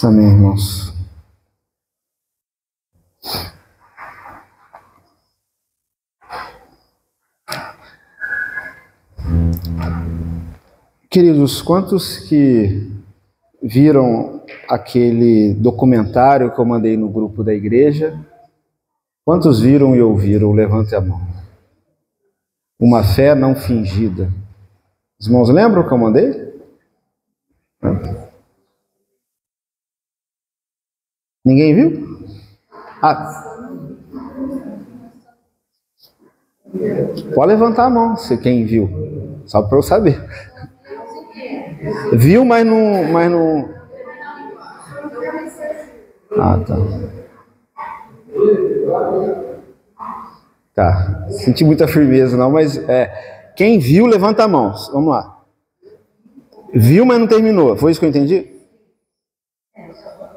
Amém, irmãos. Queridos, quantos que viram aquele documentário que eu mandei no grupo da igreja? Quantos viram e ouviram? Levante a mão. Uma fé não fingida. Os irmãos lembram que eu mandei? Ninguém viu? Pode levantar a mão, se quem viu. Só para eu saber. Viu, mas não... Ah, tá. Tá. Senti muita firmeza não, mas quem viu, levanta a mão. Vamos lá. Viu, mas não terminou. Foi isso que eu entendi?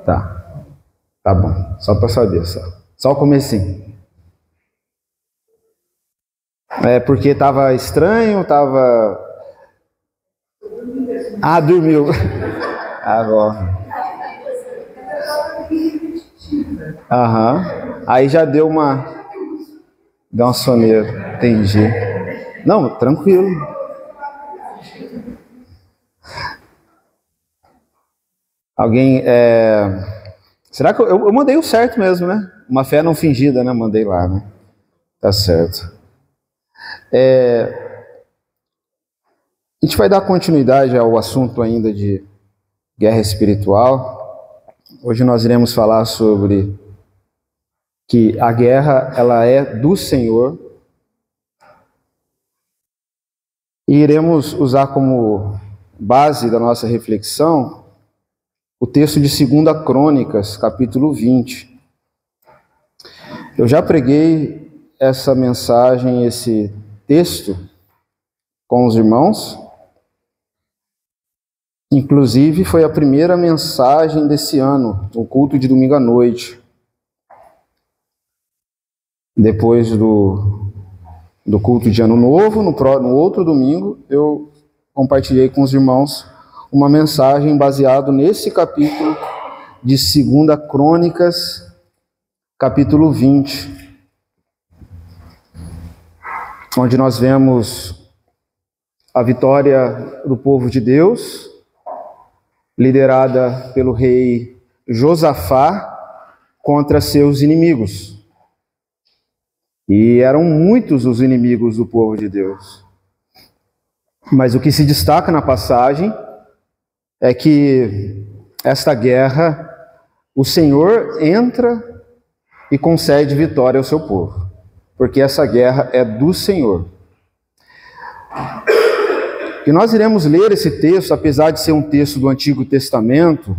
Tá. Tá bom. Só para saber, só o comecinho. Porque estava estranho, estava... Ah, dormiu. Agora. Aham. Aí já deu uma soneira. Entendi. Não, tranquilo. Alguém... Será que eu mandei o certo mesmo, né? Uma fé não fingida, né? Mandei lá, né? Tá certo. A gente vai dar continuidade ao assunto ainda de guerra espiritual. Hoje nós iremos falar sobre que a guerra, ela é do Senhor. E iremos usar como base da nossa reflexão o texto de 2 Crônicas, capítulo 20. Eu já preguei essa mensagem, esse texto com os irmãos. Inclusive, foi a primeira mensagem desse ano, no culto de domingo à noite. Depois do culto de Ano Novo, no outro domingo, eu compartilhei com os irmãos uma mensagem baseada nesse capítulo de 2 Crônicas, capítulo 20. Onde nós vemos a vitória do povo de Deus, liderada pelo rei Josafá, contra seus inimigos. E eram muitos os inimigos do povo de Deus. Mas o que se destaca na passagem é que esta guerra, o Senhor entra e concede vitória ao seu povo. Porque essa guerra é do Senhor. E nós iremos ler esse texto, apesar de ser um texto do Antigo Testamento,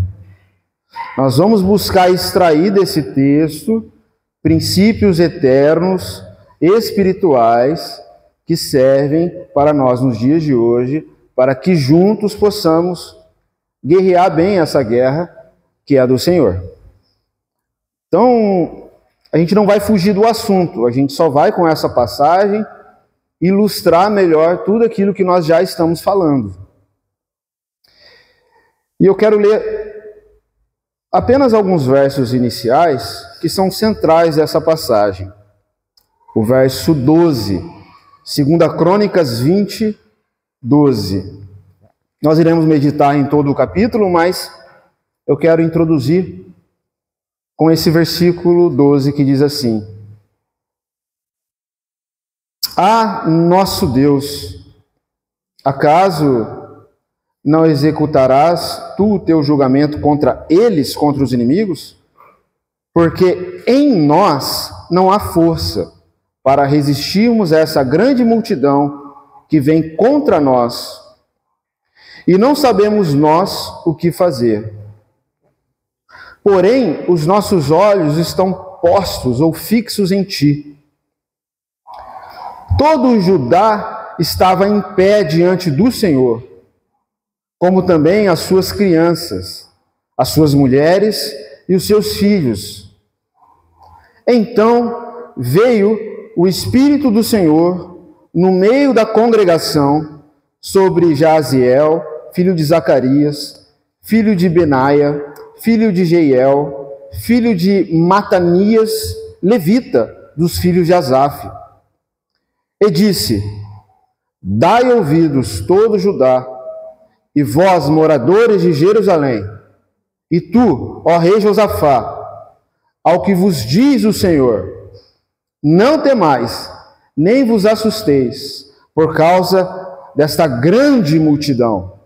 nós vamos buscar extrair desse texto princípios eternos, espirituais, que servem para nós nos dias de hoje, para que juntos possamos guerrear bem essa guerra que é a do Senhor. Então, a gente não vai fugir do assunto, a gente só vai com essa passagem ilustrar melhor tudo aquilo que nós já estamos falando. E eu quero ler apenas alguns versos iniciais que são centrais dessa passagem. O verso 12, 2 Crônicas 20, 12. Nós iremos meditar em todo o capítulo, mas eu quero introduzir com esse versículo 12 que diz assim: Ah, nosso Deus, acaso não executarás tu o teu julgamento contra eles, contra os inimigos? Porque em nós não há força para resistirmos a essa grande multidão que vem contra nós, e não sabemos nós o que fazer. Porém, os nossos olhos estão postos ou fixos em ti. Todo o Judá estava em pé diante do Senhor, como também as suas crianças, as suas mulheres e os seus filhos. Então veio o Espírito do Senhor no meio da congregação sobre Jaziel, filho de Zacarias, filho de Benaia, filho de Jeiel, filho de Matanias, levita, dos filhos de Asaf. E disse: dai ouvidos, todo Judá, e vós, moradores de Jerusalém, e tu, ó rei Josafá, ao que vos diz o Senhor: não temais, nem vos assusteis, por causa desta grande multidão,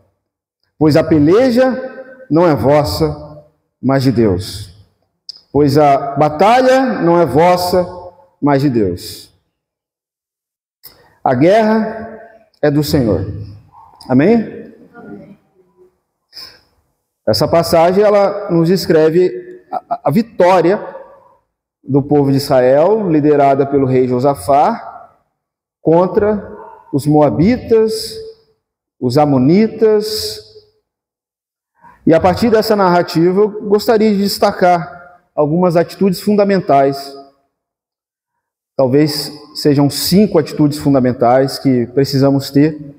pois a peleja não é vossa, mas de Deus. Pois a batalha não é vossa, mas de Deus. A guerra é do Senhor. Amém? Amém. Essa passagem, ela nos descreve a vitória do povo de Israel, liderada pelo rei Josafá, contra os moabitas, os amonitas. E a partir dessa narrativa, eu gostaria de destacar algumas atitudes fundamentais. Talvez sejam 5 atitudes fundamentais que precisamos ter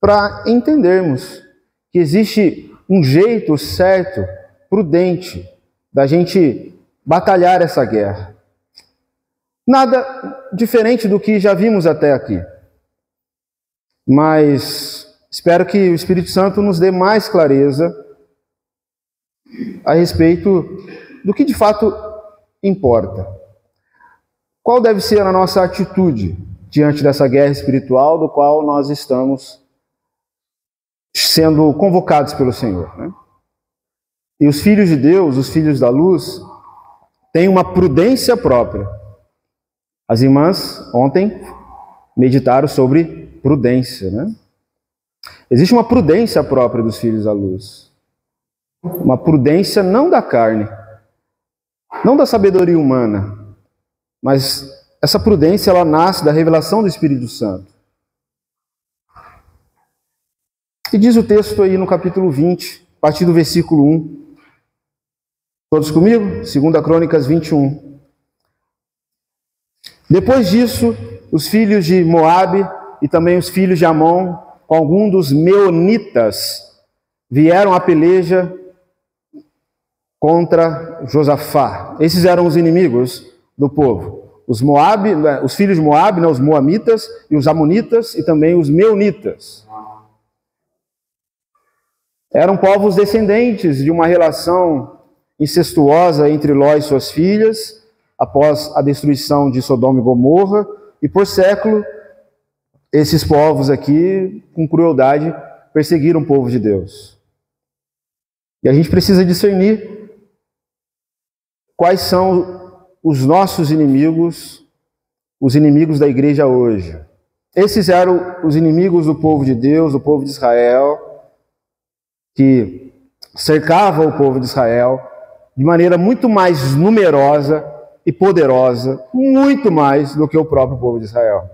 para entendermos que existe um jeito certo, prudente, da gente batalhar essa guerra. Nada diferente do que já vimos até aqui. Mas espero que o Espírito Santo nos dê mais clareza a respeito do que de fato importa. Qual deve ser a nossa atitude diante dessa guerra espiritual do qual nós estamos sendo convocados pelo Senhor, né? E os filhos de Deus, os filhos da luz, têm uma prudência própria. As irmãs ontem meditaram sobre prudência, né? Existe uma prudência própria dos filhos da luz. Uma prudência não da carne, não da sabedoria humana, mas essa prudência, ela nasce da revelação do Espírito Santo. E diz o texto aí no capítulo 20, a partir do versículo 1. Todos comigo? 2 Crônicas 21. Depois disso, os filhos de Moabe e também os filhos de Amon, com algum dos meunitas, vieram à peleja contra Josafá. Esses eram os inimigos do povo. Os filhos de Moabe, os moamitas e os amonitas e também os meunitas. Eram povos descendentes de uma relação incestuosa entre Ló e suas filhas, após a destruição de Sodoma e Gomorra, e por século, esses povos aqui, com crueldade, perseguiram o povo de Deus. E a gente precisa discernir quais são os nossos inimigos, os inimigos da igreja hoje. Esses eram os inimigos do povo de Deus, do povo de Israel, que cercava o povo de Israel de maneira muito mais numerosa e poderosa, muito mais do que o próprio povo de Israel.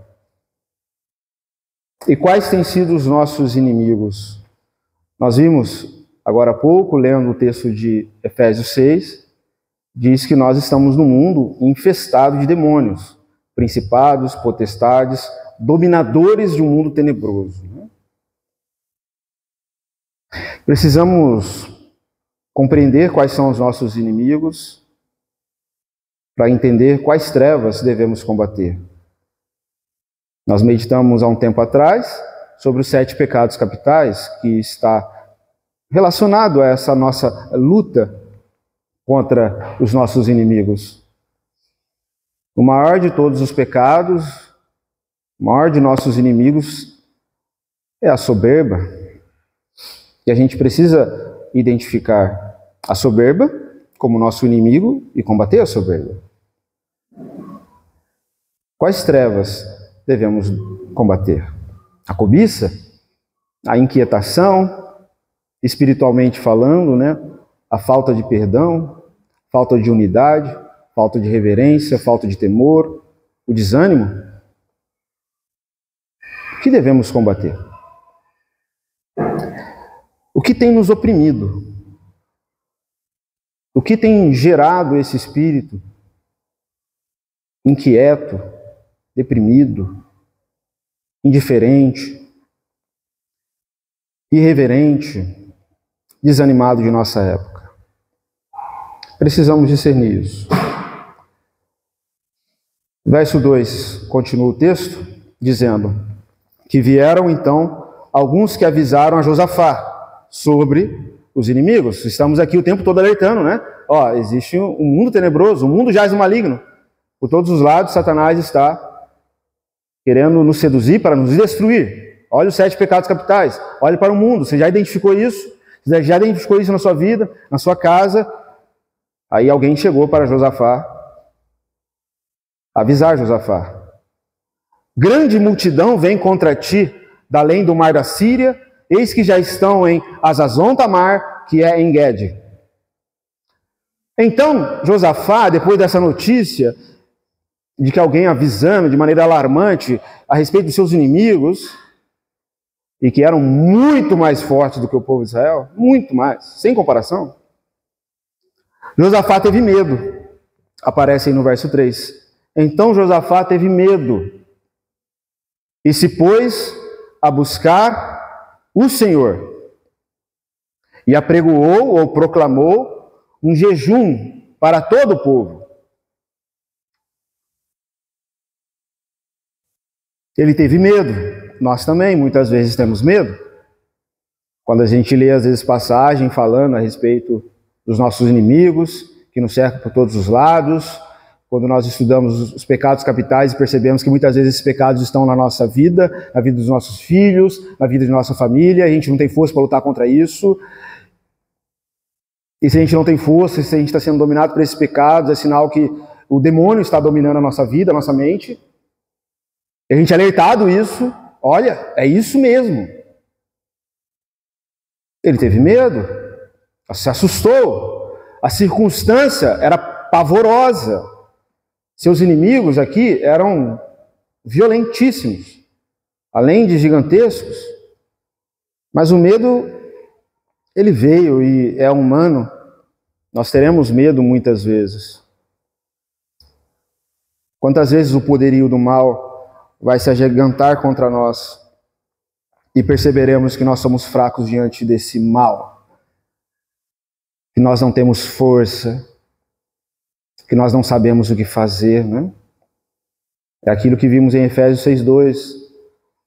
E quais têm sido os nossos inimigos? Nós vimos agora há pouco, lendo o texto de Efésios 6, diz que nós estamos num mundo infestado de demônios, principados, potestades, dominadores de um mundo tenebroso. Precisamos compreender quais são os nossos inimigos para entender quais trevas devemos combater. Nós meditamos há um tempo atrás sobre os 7 pecados capitais, que está relacionado a essa nossa luta contra os nossos inimigos. O maior de todos os pecados, o maior de nossos inimigos é a soberba. E a gente precisa identificar a soberba como nosso inimigo e combater a soberba. Quais trevas devemos combater? A cobiça, a inquietação, espiritualmente falando, né? A falta de perdão, falta de unidade, falta de reverência, falta de temor, o desânimo. O que devemos combater? O que tem nos oprimido? O que tem gerado esse espírito inquieto, deprimido, indiferente, irreverente, desanimado de nossa época? Precisamos discernir isso. Verso 2, continua o texto, dizendo que vieram então alguns que avisaram a Josafá sobre os inimigos. Estamos aqui o tempo todo alertando, né? Ó, existe um mundo tenebroso, um mundo jaz no maligno. Por todos os lados, Satanás está querendo nos seduzir para nos destruir. Olha os 7 pecados capitais. Olhe para o mundo. Você já identificou isso? Você já identificou isso na sua vida, na sua casa? Aí alguém chegou para Josafá, avisar Josafá. Grande multidão vem contra ti, da além do mar da Síria, eis que já estão em Azazon Tamar, que é em Guede. Então, Josafá, depois dessa notícia, de que alguém avisando de maneira alarmante a respeito dos seus inimigos, e que eram muito mais fortes do que o povo de Israel, muito mais, sem comparação, Josafá teve medo. Aparece aí no verso 3. Então Josafá teve medo e se pôs a buscar o Senhor e apregoou ou proclamou um jejum para todo o povo. Ele teve medo. Nós também, muitas vezes, temos medo. Quando a gente lê, às vezes, passagem falando a respeito dos nossos inimigos, que nos cercam por todos os lados. Quando nós estudamos os pecados capitais e percebemos que muitas vezes esses pecados estão na nossa vida, na vida dos nossos filhos, na vida de nossa família, a gente não tem força para lutar contra isso. E se a gente não tem força, se a gente está sendo dominado por esses pecados, é sinal que o demônio está dominando a nossa vida, a nossa mente. E a gente é alertado isso, olha, é isso mesmo. Ele teve medo, se assustou, a circunstância era pavorosa. Seus inimigos aqui eram violentíssimos, além de gigantescos. Mas o medo, ele veio e é humano. Nós teremos medo muitas vezes. Quantas vezes o poderio do mal vai se agigantar contra nós e perceberemos que nós somos fracos diante desse mal, que nós não temos força, que nós não sabemos o que fazer, né? É aquilo que vimos em Efésios 6:2.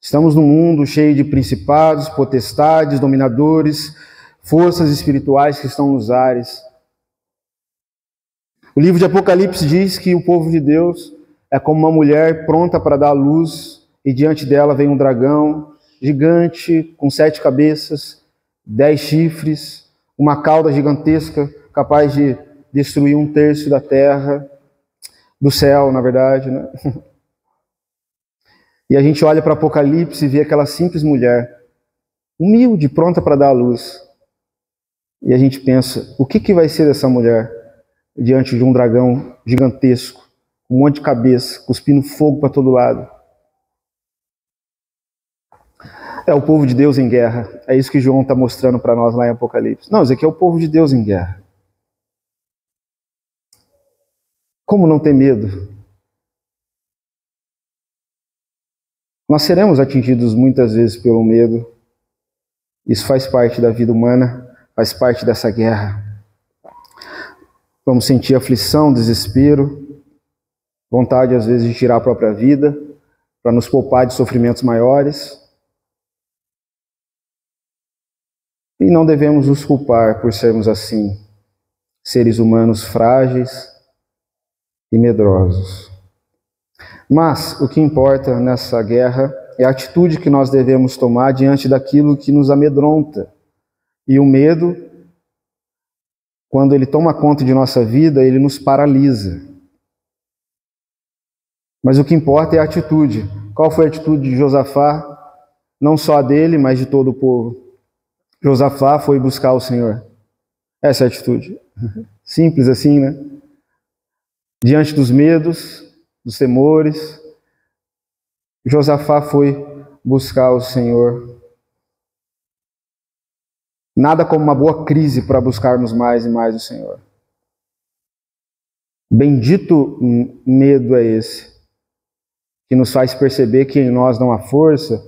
Estamos num mundo cheio de principados, potestades, dominadores, forças espirituais que estão nos ares. O livro de Apocalipse diz que o povo de Deus é como uma mulher pronta para dar à luz, e diante dela vem um dragão gigante, com 7 cabeças, 10 chifres, uma cauda gigantesca, capaz de destruir 1/3 da terra, do céu, na verdade, né? E a gente olha para Apocalipse e vê aquela simples mulher, humilde, pronta para dar à luz. E a gente pensa, o que vai ser dessa mulher diante de um dragão gigantesco, com um monte de cabeça, cuspindo fogo para todo lado? É o povo de Deus em guerra. É isso que João está mostrando para nós lá em Apocalipse. Não, isso aqui é o povo de Deus em guerra. Como não ter medo? Nós seremos atingidos muitas vezes pelo medo. Isso faz parte da vida humana, faz parte dessa guerra. Vamos sentir aflição, desespero, vontade às vezes de tirar a própria vida, para nos poupar de sofrimentos maiores. E não devemos nos culpar por sermos assim, seres humanos frágeis e medrosos. Mas o que importa nessa guerra é a atitude que nós devemos tomar diante daquilo que nos amedronta. E o medo, quando ele toma conta de nossa vida, ele nos paralisa. Mas o que importa é a atitude. Qual foi a atitude de Josafá? Não só a dele, mas de todo o povo. Josafá foi buscar o Senhor. Essa é a atitude. Simples assim, né? Diante dos medos, dos temores, Josafá foi buscar o Senhor. Nada como uma boa crise para buscarmos mais e mais o Senhor. Bendito medo é esse, que nos faz perceber que em nós não há força,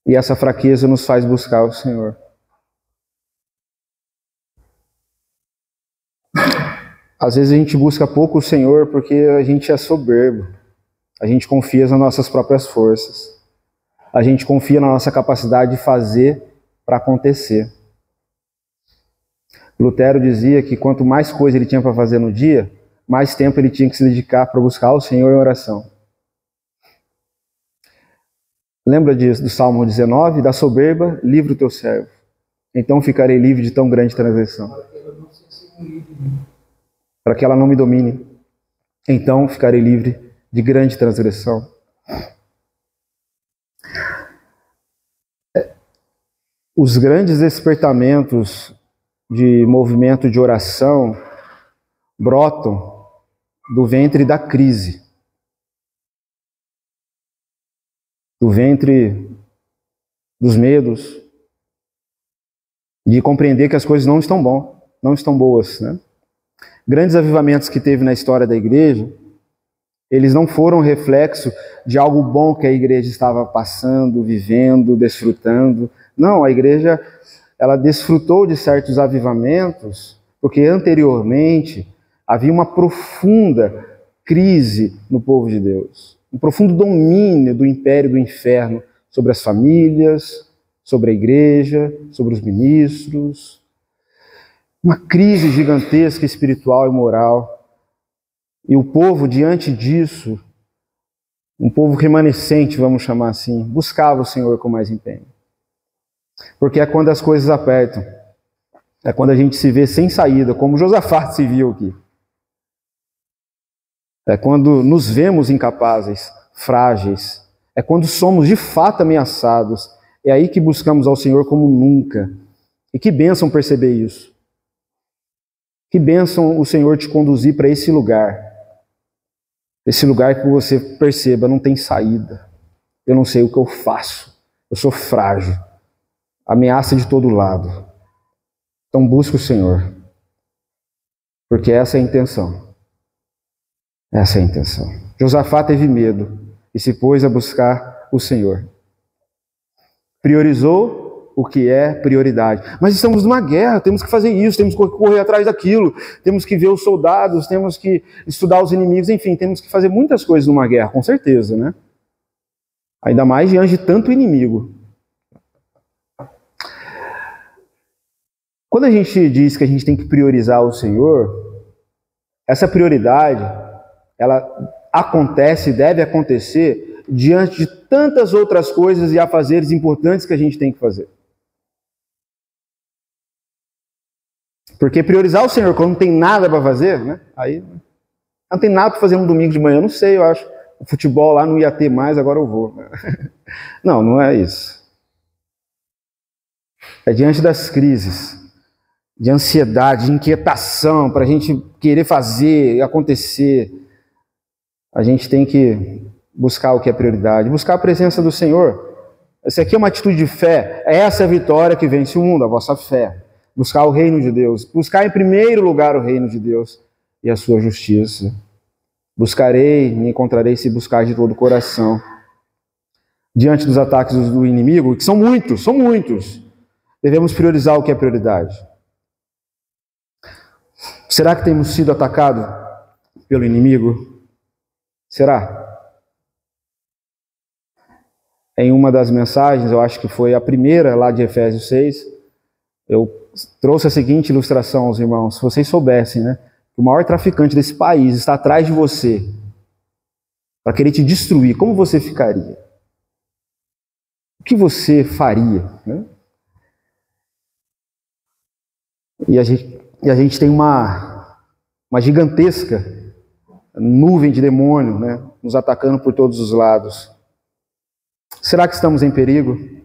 e essa fraqueza nos faz buscar o Senhor. Às vezes a gente busca pouco o Senhor porque a gente é soberbo. A gente confia nas nossas próprias forças. A gente confia na nossa capacidade de fazer para acontecer. Lutero dizia que quanto mais coisa ele tinha para fazer no dia, mais tempo ele tinha que se dedicar para buscar o Senhor em oração. Lembra disso, do Salmo 19? Da soberba, livra o teu servo. Então ficarei livre de tão grande transgressão. Para que ela não me domine. Então ficarei livre de grande transgressão. Os grandes despertamentos de movimento de oração brotam do ventre da crise. Do ventre dos medos, de compreender que as coisas não estão boas, né? Grandes avivamentos que teve na história da igreja, eles não foram reflexo de algo bom que a igreja estava passando, vivendo, desfrutando. Não, a igreja, ela desfrutou de certos avivamentos, porque anteriormente havia uma profunda crise no povo de Deus, um profundo domínio do império do inferno sobre as famílias, sobre a igreja, sobre os ministros, uma crise gigantesca espiritual e moral. E o povo, diante disso, um povo remanescente, vamos chamar assim, buscava o Senhor com mais empenho. Porque é quando as coisas apertam, é quando a gente se vê sem saída, como Josafá se viu aqui. É quando nos vemos incapazes, frágeis. É quando somos de fato ameaçados. É aí que buscamos ao Senhor como nunca. E que bênção perceber isso. Que bênção o Senhor te conduzir para esse lugar. Esse lugar que você perceba, não tem saída. Eu não sei o que eu faço. Eu sou frágil. Ameaça de todo lado. Então busca o Senhor. Porque essa é a intenção. Essa é a intenção. Josafá teve medo e se pôs a buscar o Senhor. Priorizou o que é prioridade. Mas estamos numa guerra, temos que fazer isso, temos que correr atrás daquilo, temos que ver os soldados, temos que estudar os inimigos, enfim, temos que fazer muitas coisas numa guerra, com certeza, né? Ainda mais diante de tanto inimigo. Quando a gente diz que a gente tem que priorizar o Senhor, essa prioridade, ela acontece e deve acontecer diante de tantas outras coisas e afazeres importantes que a gente tem que fazer. Porque priorizar o Senhor quando não tem nada para fazer, né? Aí não tem nada para fazer no domingo de manhã, eu não sei, eu acho. O futebol lá não ia ter mais, agora eu vou. Não, não é isso. É diante das crises, de ansiedade, de inquietação, para a gente querer fazer, acontecer. A gente tem que buscar o que é prioridade, buscar a presença do Senhor. Essa aqui é uma atitude de fé. Essa é a vitória que vence o mundo, a vossa fé. Buscar o reino de Deus. Buscar em primeiro lugar o reino de Deus e a sua justiça. Buscarei, me encontrarei se buscar de todo o coração. Diante dos ataques do inimigo, que são muitos, devemos priorizar o que é prioridade. Será que temos sido atacados pelo inimigo? Será? Em uma das mensagens, eu acho que foi a primeira lá de Efésios 6, eu trouxe a seguinte ilustração aos irmãos. Se vocês soubessem, né, que o maior traficante desse país está atrás de você para querer te destruir, como você ficaria? O que você faria? Né? E a gente tem uma gigantesca nuvem de demônio, né, nos atacando por todos os lados. Será que estamos em perigo?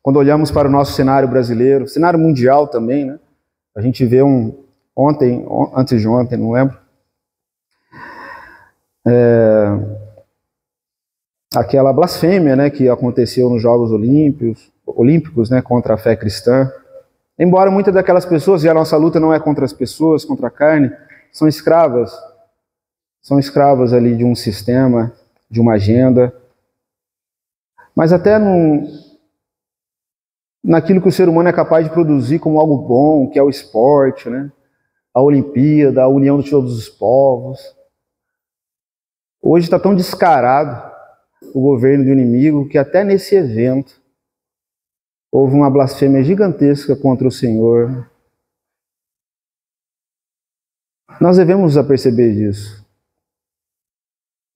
Quando olhamos para o nosso cenário brasileiro, cenário mundial também, né? A gente vê antes de ontem, não lembro, aquela blasfêmia, né, que aconteceu nos Jogos Olímpicos, né, contra a fé cristã. Embora muitas daquelas pessoas, e a nossa luta não é contra as pessoas, contra a carne, são escravas ali de um sistema, de uma agenda. Mas até naquilo que o ser humano é capaz de produzir como algo bom, que é o esporte, né? a Olimpíada, a união de todos os povos. Hoje está tão descarado o governo do inimigo que até nesse evento houve uma blasfêmia gigantesca contra o Senhor. Nós devemos nos aperceber disso.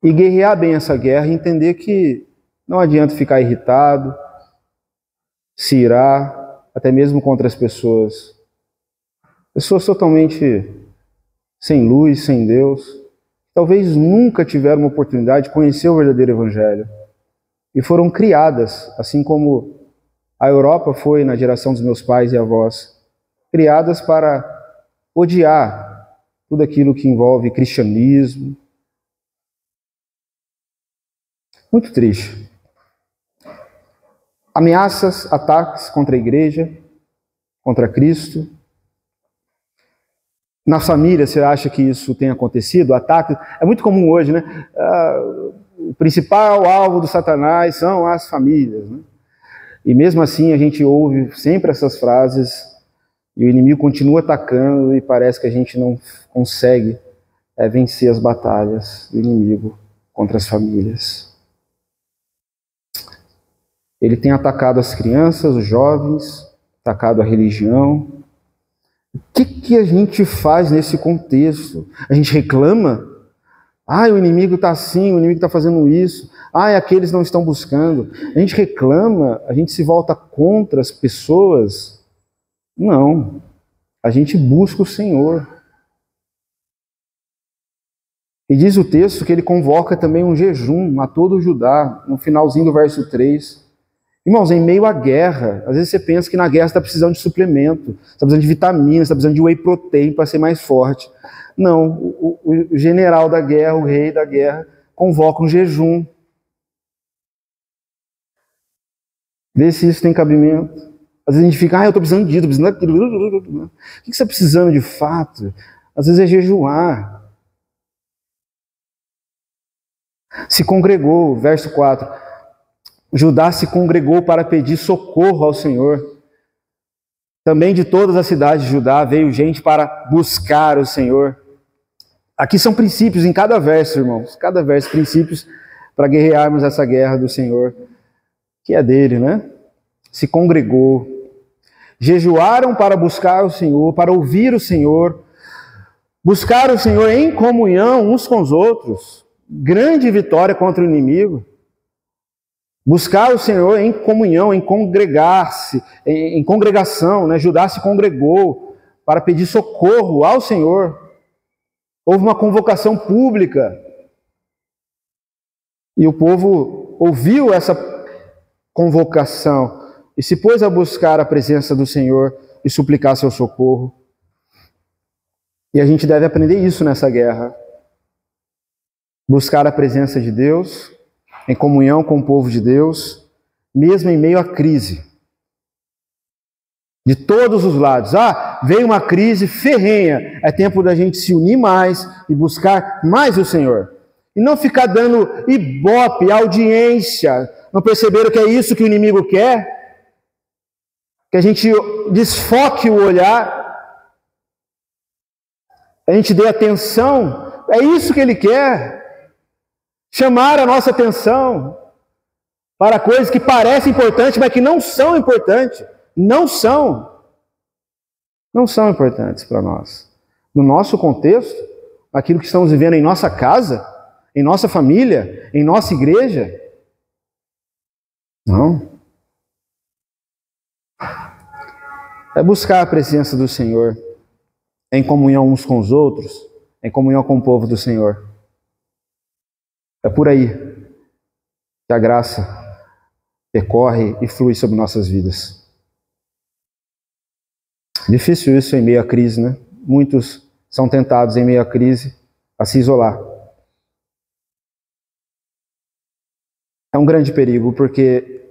E guerrear bem essa guerra e entender que não adianta ficar irritado, se irar, até mesmo contra as pessoas. Pessoas totalmente sem luz, sem Deus, talvez nunca tiveram uma oportunidade de conhecer o verdadeiro Evangelho. E foram criadas, assim como a Europa foi na geração dos meus pais e avós, criadas para odiar tudo aquilo que envolve cristianismo. Muito triste. Ameaças, ataques contra a igreja, contra Cristo. Na família, você acha que isso tem acontecido? Ataques, é muito comum hoje, né? O principal alvo do Satanás são as famílias, né? E mesmo assim a gente ouve sempre essas frases e o inimigo continua atacando e parece que a gente não consegue vencer as batalhas do inimigo contra as famílias. Ele tem atacado as crianças, os jovens, atacado a religião. O que a gente faz nesse contexto? A gente reclama? O inimigo está assim, o inimigo está fazendo isso. Aqueles não estão buscando. A gente reclama, a gente se volta contra as pessoas. Não. A gente busca o Senhor. E diz o texto que ele convoca também um jejum a todo Judá, no finalzinho do verso 3. Irmãos, em meio à guerra, às vezes você pensa que na guerra você está precisando de suplemento, você está precisando de vitaminas, você está precisando de whey protein para ser mais forte. Não, o general da guerra, o rei da guerra, convoca um jejum. Vê se isso tem cabimento. Às vezes a gente fica, eu estou precisando disso, estou precisando daquilo. O que você está precisando de fato? Às vezes é jejuar. Se congregou, verso 4. Judá se congregou para pedir socorro ao Senhor. Também de todas as cidades de Judá veio gente para buscar o Senhor. Aqui são princípios em cada verso, irmãos. Cada verso, princípios para guerrearmos essa guerra do Senhor, que é dele, né? Se congregou. Jejuaram para buscar o Senhor, para ouvir o Senhor. Buscar o Senhor em comunhão uns com os outros. Grande vitória contra o inimigo. Buscar o Senhor em comunhão, em congregar-se, em congregação, né? Judá se congregou para pedir socorro ao Senhor. Houve uma convocação pública. E o povo ouviu essa convocação e se pôs a buscar a presença do Senhor e suplicar seu socorro. E a gente deve aprender isso nessa guerra. Buscar a presença de Deus, em comunhão com o povo de Deus, mesmo em meio à crise. De todos os lados. Veio uma crise ferrenha. É tempo da gente se unir mais e buscar mais o Senhor. E não ficar dando ibope, audiência. Não perceberam que é isso que o inimigo quer? Que a gente desfoque o olhar. A gente dê atenção. É isso que ele quer. Chamar a nossa atenção para coisas que parecem importantes, mas que não são importantes. Não são importantes para nós. No nosso contexto, aquilo que estamos vivendo em nossa casa, em nossa família, em nossa igreja, não. É buscar a presença do Senhor em comunhão uns com os outros, em comunhão com o povo do Senhor. É por aí que a graça percorre e flui sobre nossas vidas. Difícil isso em meio à crise, né? Muitos são tentados em meio à crise a se isolar. É um grande perigo, porque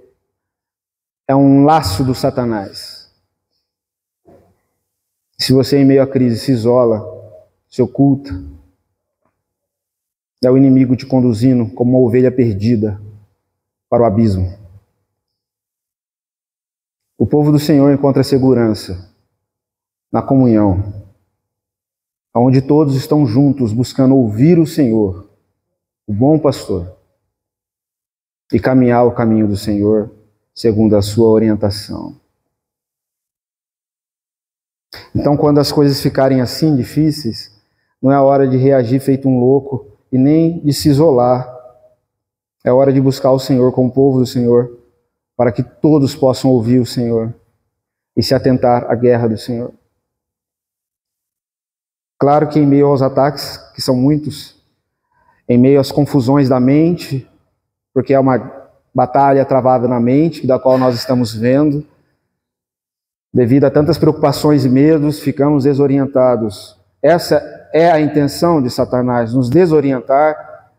é um laço do Satanás. Se você em meio à crise se isola, se oculta, é o inimigo te conduzindo como uma ovelha perdida para o abismo. O povo do Senhor encontra segurança na comunhão, onde todos estão juntos buscando ouvir o Senhor, o bom pastor, e caminhar o caminho do Senhor segundo a sua orientação. Então, quando as coisas ficarem assim difíceis, não é a hora de reagir feito um louco e nem de se isolar. É hora de buscar o Senhor como povo do Senhor, para que todos possam ouvir o Senhor e se atentar à guerra do Senhor. Claro que em meio aos ataques, que são muitos, em meio às confusões da mente, porque é uma batalha travada na mente, da qual nós estamos vendo, devido a tantas preocupações e medos, ficamos desorientados. Essa é a intenção de Satanás, nos desorientar,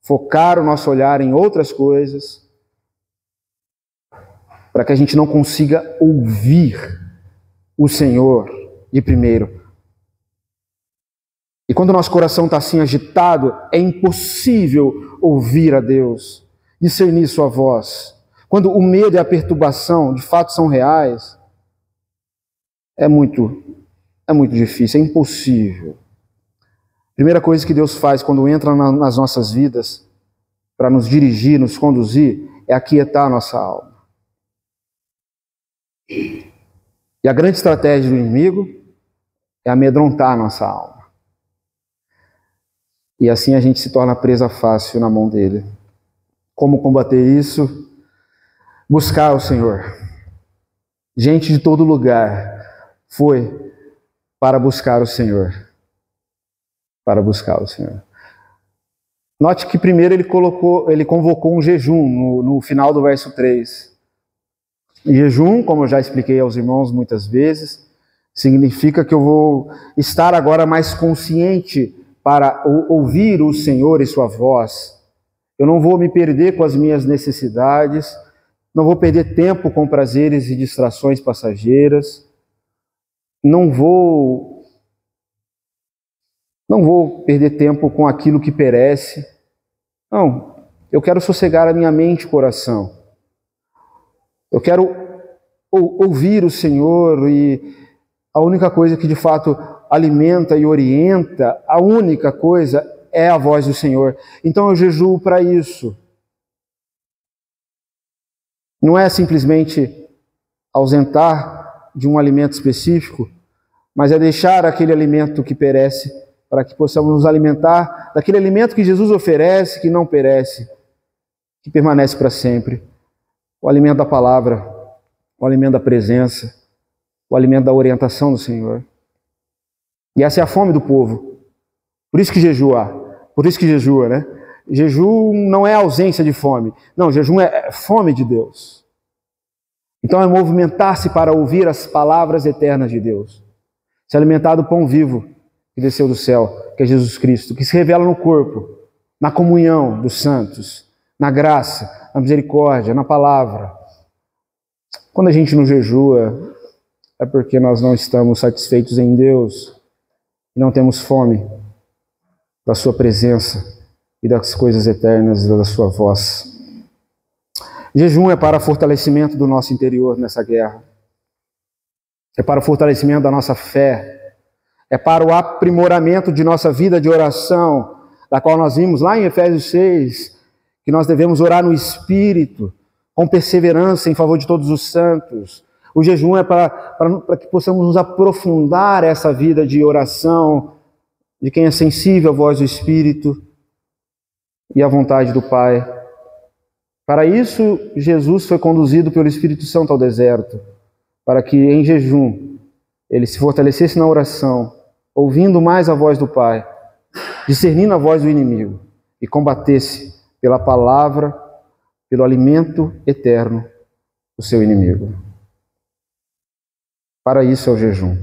focar o nosso olhar em outras coisas, para que a gente não consiga ouvir o Senhor de primeiro. E quando o nosso coração está assim agitado, é impossível ouvir a Deus, discernir sua voz. Quando o medo e a perturbação de fato são reais, é muito difícil, é impossível. A primeira coisa que Deus faz quando entra nas nossas vidas, para nos dirigir, nos conduzir, é aquietar a nossa alma. E a grande estratégia do inimigo é amedrontar a nossa alma. E assim a gente se torna presa fácil na mão dele. Como combater isso? Buscar o Senhor. Gente de todo lugar foi para buscar o Senhor. Para buscar o Senhor. Note que primeiro ele convocou um jejum no final do verso 3. Jejum, como eu já expliquei aos irmãos muitas vezes, significa que eu vou estar agora mais consciente para ouvir o Senhor e sua voz. Eu não vou me perder com as minhas necessidades, não vou perder tempo com prazeres e distrações passageiras, não vou perder tempo com aquilo que perece. Não, eu quero sossegar a minha mente e coração. Eu quero ouvir o Senhor, e a única coisa que de fato alimenta e orienta, a única coisa é a voz do Senhor. Então eu jejuo para isso. Não é simplesmente ausentar de um alimento específico, mas é deixar aquele alimento que perece, para que possamos nos alimentar daquele alimento que Jesus oferece, que não perece, que permanece para sempre. O alimento da palavra, o alimento da presença, o alimento da orientação do Senhor. E essa é a fome do povo. Por isso que jejua, né? Jejum não é ausência de fome. Não, jejum é fome de Deus. Então é movimentar-se para ouvir as palavras eternas de Deus. Se alimentar do pão vivo que desceu do céu, que é Jesus Cristo, que se revela no corpo, na comunhão dos santos, na graça, na misericórdia, na palavra. Quando a gente não jejua, é porque nós não estamos satisfeitos em Deus e não temos fome da sua presença e das coisas eternas da sua voz. Jejum é para fortalecimento do nosso interior nessa guerra. É para o fortalecimento da nossa fé. É para o aprimoramento de nossa vida de oração, da qual nós vimos lá em Efésios 6, que nós devemos orar no Espírito, com perseverança em favor de todos os santos. O jejum é para que possamos nos aprofundar essa vida de oração, de quem é sensível à voz do Espírito e à vontade do Pai. Para isso, Jesus foi conduzido pelo Espírito Santo ao deserto, para que em jejum ele se fortalecesse na oração, ouvindo mais a voz do Pai, discernindo a voz do inimigo, e combatesse pela palavra, pelo alimento eterno, o seu inimigo. Para isso é o jejum.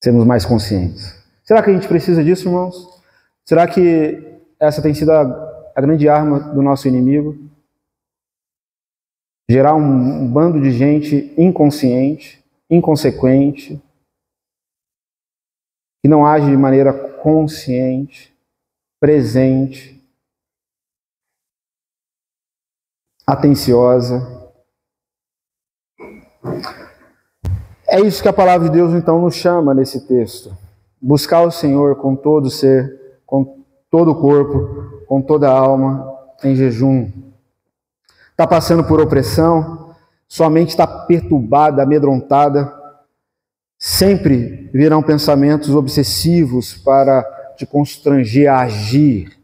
Sermos mais conscientes. Será que a gente precisa disso, irmãos? Será que essa tem sido a grande arma do nosso inimigo? Gerar um bando de gente inconsciente, inconsequente, que não age de maneira consciente, presente, atenciosa. É isso que a palavra de Deus então nos chama nesse texto. Buscar o Senhor com todo o ser, com todo o corpo, com toda a alma, em jejum. Está passando por opressão, sua mente está perturbada, amedrontada. Sempre virão pensamentos obsessivos para te constranger a agir.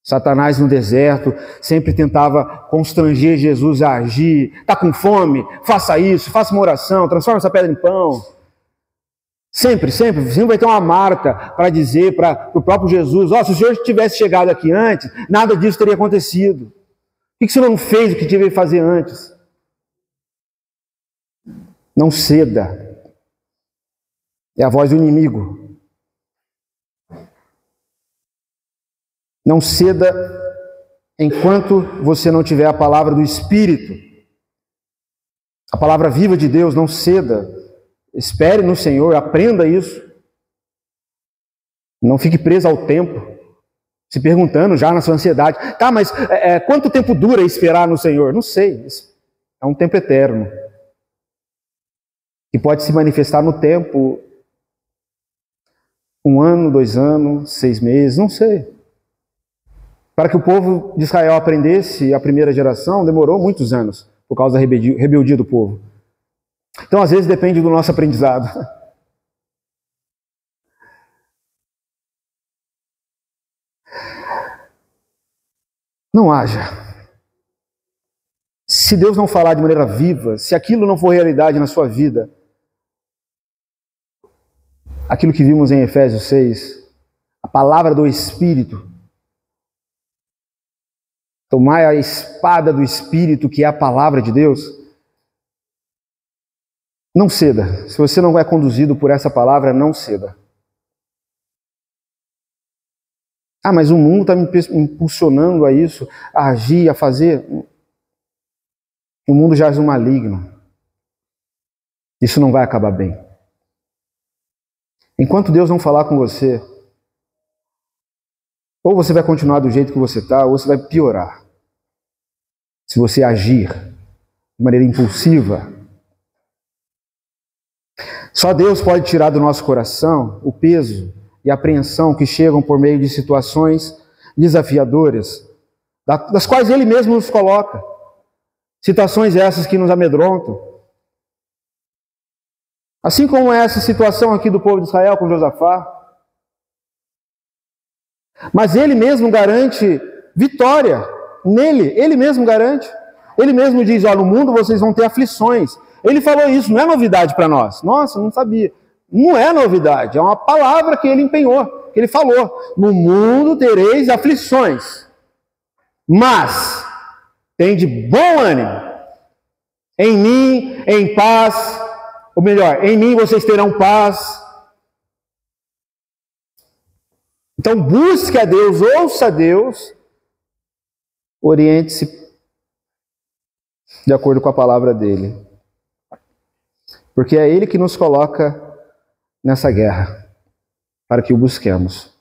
Satanás no deserto sempre tentava constranger Jesus a agir. Está com fome? Faça isso, faça uma oração, transforma essa pedra em pão. Sempre vai ter uma marca para dizer para o próprio Jesus: se o Senhor tivesse chegado aqui antes, nada disso teria acontecido. Por que o Senhor não fez o que devia fazer antes? Não ceda. É a voz do inimigo. Não ceda enquanto você não tiver a palavra do Espírito. A palavra viva de Deus, não ceda. Espere no Senhor, aprenda isso. Não fique preso ao tempo, se perguntando já na sua ansiedade: tá, mas quanto tempo dura esperar no Senhor? Não sei, é um tempo eterno, que pode se manifestar no tempo, 1 ano, 2 anos, 6 meses, não sei. Para que o povo de Israel aprendesse, a primeira geração demorou muitos anos, por causa da rebeldia do povo. Então, às vezes, depende do nosso aprendizado. Não haja. Se Deus não falar de maneira viva, se aquilo não for realidade na sua vida, aquilo que vimos em Efésios 6, a palavra do Espírito, tomai a espada do Espírito, que é a palavra de Deus, não ceda. Se você não é conduzido por essa palavra, não ceda. Mas o mundo está me impulsionando a isso, a agir, a fazer. O mundo jaz no maligno. Isso não vai acabar bem. Enquanto Deus não falar com você, ou você vai continuar do jeito que você está, ou você vai piorar. Se você agir de maneira impulsiva. Só Deus pode tirar do nosso coração o peso e a apreensão que chegam por meio de situações desafiadoras, das quais Ele mesmo nos coloca. Situações essas que nos amedrontam. Assim como essa situação aqui do povo de Israel com Josafá. Mas Ele mesmo garante vitória. Nele, Ele mesmo garante. Ele mesmo diz: no mundo vocês vão ter aflições. Ele falou isso, não é novidade para nós. Nossa, não sabia. Não é novidade, é uma palavra que Ele empenhou, que Ele falou. No mundo tereis aflições, mas tende bom ânimo. Em mim, em paz, ou melhor, em mim vocês terão paz. Então busque a Deus, ouça a Deus, oriente-se de acordo com a palavra dEle. Porque é Ele que nos coloca nessa guerra, para que o busquemos.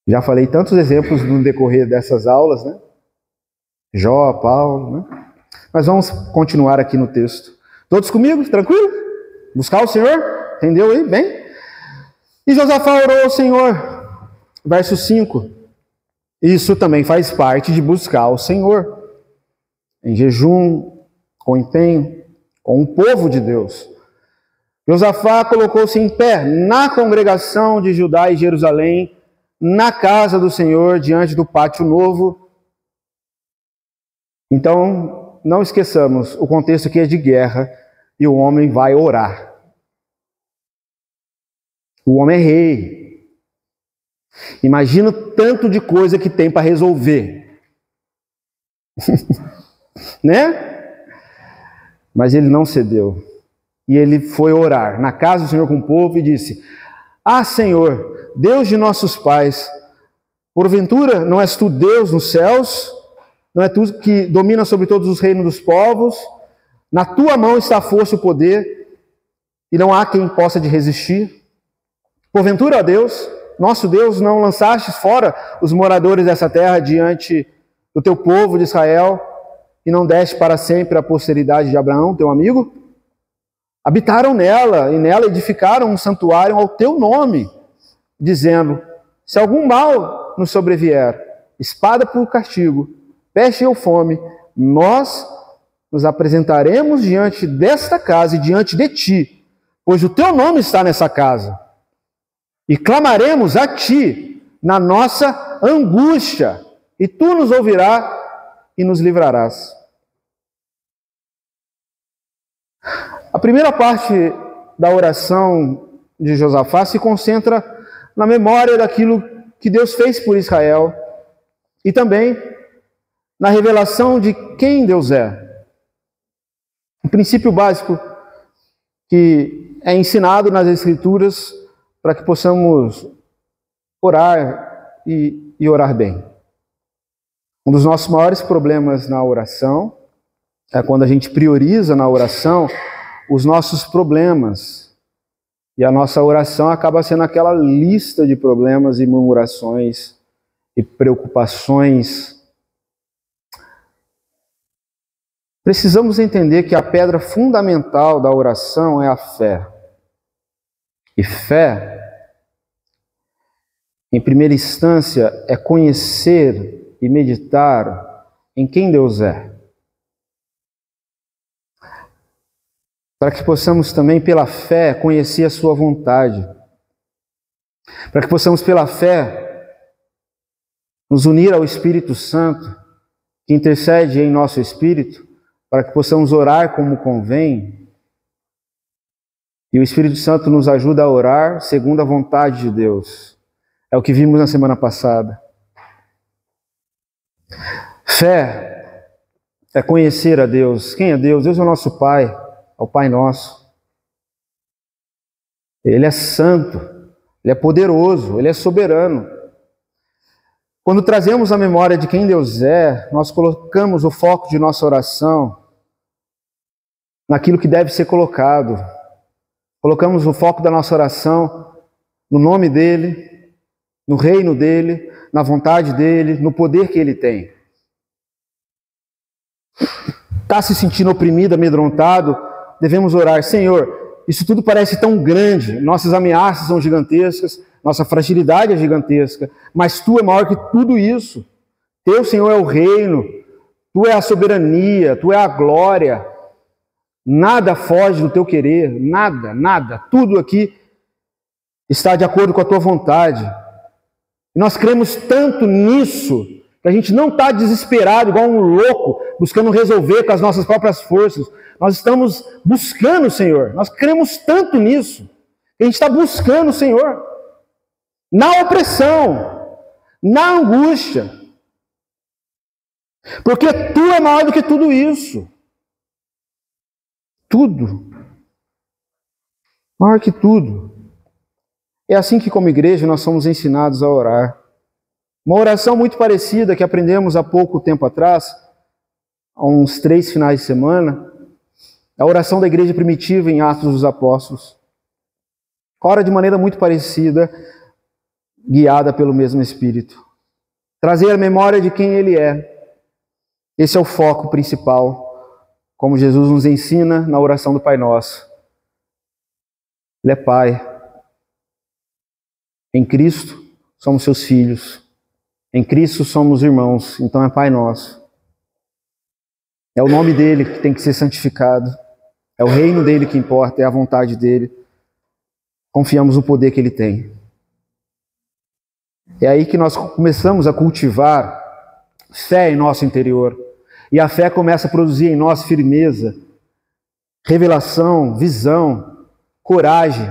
Já falei tantos exemplos no decorrer dessas aulas, né? Jó, Paulo, né? Mas vamos continuar aqui no texto. Todos comigo? Tranquilo? Buscar o Senhor? Entendeu aí? Bem? E Josafá orou ao Senhor. Verso 5. Isso também faz parte de buscar o Senhor. Em jejum, com empenho, com o povo de Deus. Josafá colocou-se em pé na congregação de Judá e Jerusalém, na casa do Senhor, diante do pátio novo. Então, não esqueçamos, o contexto aqui é de guerra e o homem vai orar. O homem é rei. Imagina o tanto de coisa que tem para resolver. Né? Mas ele não cedeu. E ele foi orar na casa do Senhor com o povo e disse: Senhor, Deus de nossos pais, porventura não és tu Deus nos céus? Não é tu que domina sobre todos os reinos dos povos? Na tua mão está a força e o poder, e não há quem possa te resistir. Porventura, ó Deus, nosso Deus, não lançastes fora os moradores dessa terra diante do teu povo de Israel, e não deste para sempre a posteridade de Abraão, teu amigo? Habitaram nela, e nela edificaram um santuário ao teu nome, dizendo: se algum mal nos sobrevier, espada por castigo, peste ou fome, nós nos apresentaremos diante desta casa e diante de ti, pois o teu nome está nessa casa, e clamaremos a ti na nossa angústia, e tu nos ouvirás e nos livrarás. A primeira parte da oração de Josafá se concentra na memória daquilo que Deus fez por Israel e também na revelação de quem Deus é. Um princípio básico que é ensinado nas Escrituras para que possamos orar e orar bem. Um dos nossos maiores problemas na oração é quando a gente prioriza na oração os nossos problemas. E a nossa oração acaba sendo aquela lista de problemas e murmurações e preocupações. Precisamos entender que a pedra fundamental da oração é a fé. E fé, em primeira instância, é conhecer e meditar em quem Deus é. Para que possamos também, pela fé, conhecer a sua vontade. Para que possamos, pela fé, nos unir ao Espírito Santo, que intercede em nosso espírito, para que possamos orar como convém. E o Espírito Santo nos ajuda a orar segundo a vontade de Deus. É o que vimos na semana passada. Fé é conhecer a Deus. Quem é Deus? Deus é o nosso Pai. Ao Pai nosso. Ele é santo, Ele é poderoso, Ele é soberano. Quando trazemos a memória de quem Deus é, nós colocamos o foco de nossa oração naquilo que deve ser colocado. Colocamos o foco da nossa oração no nome dEle, no reino dEle, na vontade dEle, no poder que Ele tem. Está se sentindo oprimido, amedrontado? Devemos orar: Senhor, isso tudo parece tão grande, nossas ameaças são gigantescas, nossa fragilidade é gigantesca, mas Tu é maior que tudo isso. Teu, Senhor, é o reino, Tu é a soberania, Tu é a glória. Nada foge do Teu querer, nada, nada. Tudo aqui está de acordo com a Tua vontade. E nós cremos tanto nisso, que a gente não está desesperado, igual um louco, buscando resolver com as nossas próprias forças. Nós estamos buscando o Senhor. Nós cremos tanto nisso, que a gente está buscando o Senhor. Na opressão, na angústia. Porque Tu é maior do que tudo isso. Tudo. Maior que tudo. É assim que, como igreja, nós somos ensinados a orar. Uma oração muito parecida que aprendemos há pouco tempo atrás, há uns 3 finais de semana, a oração da igreja primitiva em Atos dos Apóstolos. Ora de maneira muito parecida, guiada pelo mesmo Espírito. Trazer a memória de quem Ele é. Esse é o foco principal, como Jesus nos ensina na oração do Pai Nosso. Ele é Pai. Em Cristo somos seus filhos. Em Cristo somos irmãos, então é Pai Nosso. É o nome dEle que tem que ser santificado. É o reino dEle que importa, é a vontade dEle. Confiamos no poder que Ele tem. É aí que nós começamos a cultivar fé em nosso interior. E a fé começa a produzir em nós firmeza, revelação, visão, coragem,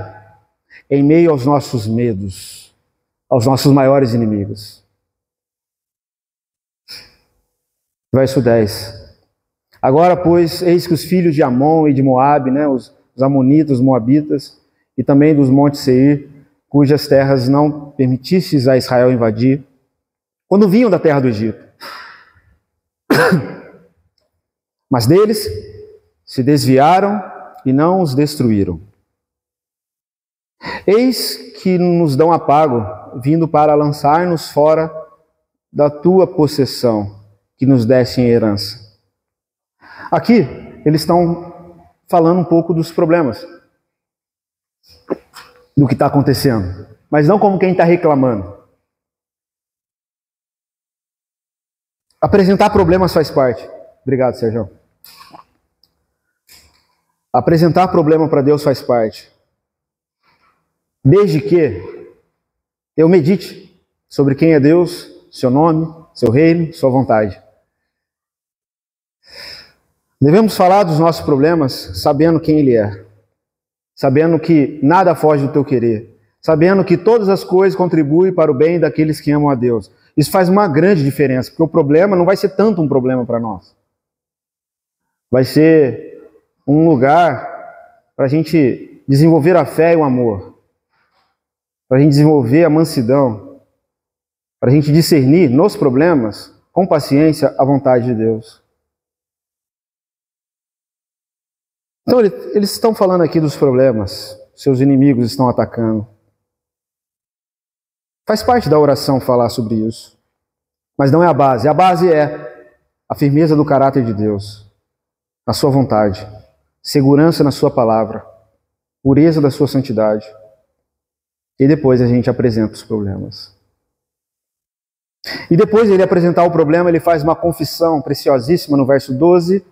em meio aos nossos medos, aos nossos maiores inimigos. Verso 10. Agora, pois, eis que os filhos de Amon e de Moabe, os amonitas, os moabitas, e também dos montes Seir, cujas terras não permitistes a Israel invadir, quando vinham da terra do Egito. Mas deles se desviaram e não os destruíram. Eis que nos dão apago, vindo para lançar-nos fora da tua possessão, que nos desse em herança. Aqui, eles estão falando um pouco dos problemas, do que está acontecendo, mas não como quem está reclamando. Apresentar problemas faz parte. Obrigado, Sérgio. Apresentar problema para Deus faz parte. Desde que eu medite sobre quem é Deus, seu nome, seu reino, sua vontade. Devemos falar dos nossos problemas sabendo quem Ele é. Sabendo que nada foge do teu querer. Sabendo que todas as coisas contribuem para o bem daqueles que amam a Deus. Isso faz uma grande diferença, porque o problema não vai ser tanto um problema para nós. Vai ser um lugar para a gente desenvolver a fé e o amor. Para a gente desenvolver a mansidão. Para a gente discernir nos problemas, com paciência, a vontade de Deus. Então, eles estão falando aqui dos problemas. Seus inimigos estão atacando. Faz parte da oração falar sobre isso. Mas não é a base. A base é a firmeza do caráter de Deus. A sua vontade. Segurança na sua palavra. Pureza da sua santidade. E depois a gente apresenta os problemas. E depois de ele apresentar o problema, ele faz uma confissão preciosíssima no verso 12.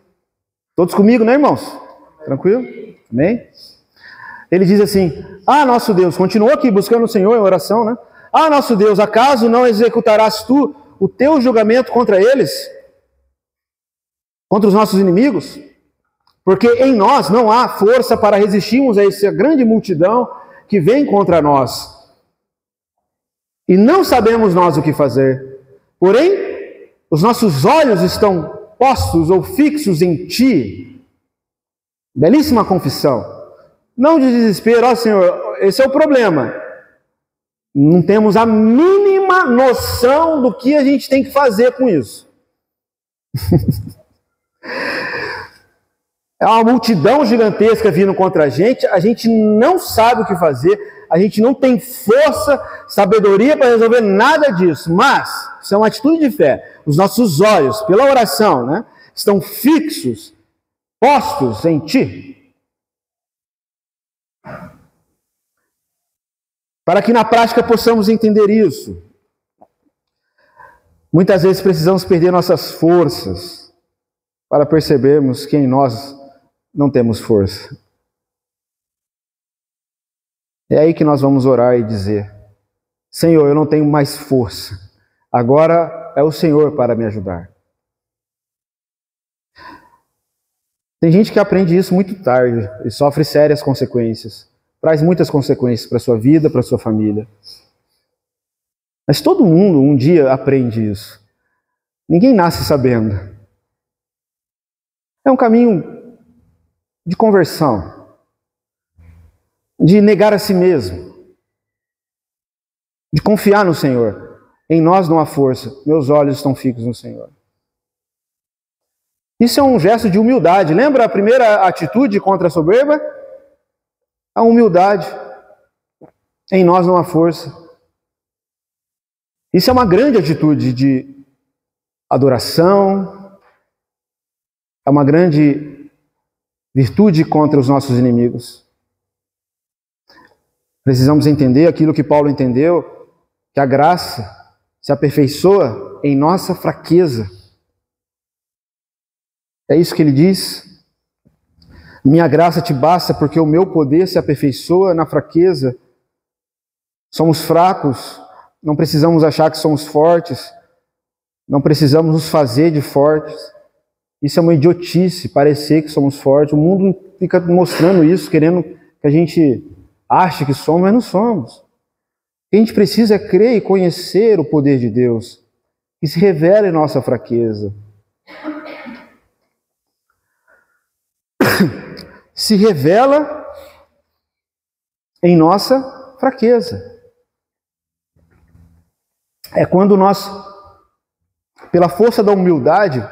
Todos comigo, né, irmãos? Tranquilo? Amém? Ele diz assim: ah, nosso Deus, continuou aqui buscando o Senhor em oração, né? Ah, nosso Deus, acaso não executarás tu o teu julgamento contra eles? Contra os nossos inimigos? Porque em nós não há força para resistirmos a essa grande multidão que vem contra nós. E não sabemos nós o que fazer. Porém, os nossos olhos estão postos ou fixos em Ti. Belíssima confissão. Não de desespero, ó Senhor, esse é o problema. Não temos a mínima noção do que a gente tem que fazer com isso. É uma multidão gigantesca vindo contra a gente não sabe o que fazer, a gente não tem força, sabedoria para resolver nada disso, mas isso é uma atitude de fé. Os nossos olhos, pela oração, né, estão fixos, postos em Ti. Para que na prática possamos entender isso. Muitas vezes precisamos perder nossas forças para percebermos que em nós não temos força. É aí que nós vamos orar e dizer: Senhor, eu não tenho mais força. Agora é o Senhor para me ajudar. Tem gente que aprende isso muito tarde e sofre sérias consequências. Traz muitas consequências para a sua vida, para a sua família. Mas todo mundo um dia aprende isso. Ninguém nasce sabendo. É um caminho de conversão, de negar a si mesmo, de confiar no Senhor. Em nós não há força, meus olhos estão fixos no Senhor. Isso é um gesto de humildade. Lembra a primeira atitude contra a soberba? A humildade. Em nós não há força. Isso é uma grande atitude de adoração. É uma grande virtude contra os nossos inimigos. Precisamos entender aquilo que Paulo entendeu, que a graça se aperfeiçoa em nossa fraqueza. É isso que ele diz. Minha graça te basta porque o meu poder se aperfeiçoa na fraqueza. Somos fracos, não precisamos achar que somos fortes, não precisamos nos fazer de fortes. Isso é uma idiotice, parecer que somos fortes. O mundo fica mostrando isso, querendo que a gente ache que somos, mas não somos. O que a gente precisa é crer e conhecer o poder de Deus, que se revela em nossa fraqueza. Se revela em nossa fraqueza. É quando nós, pela força da humildade,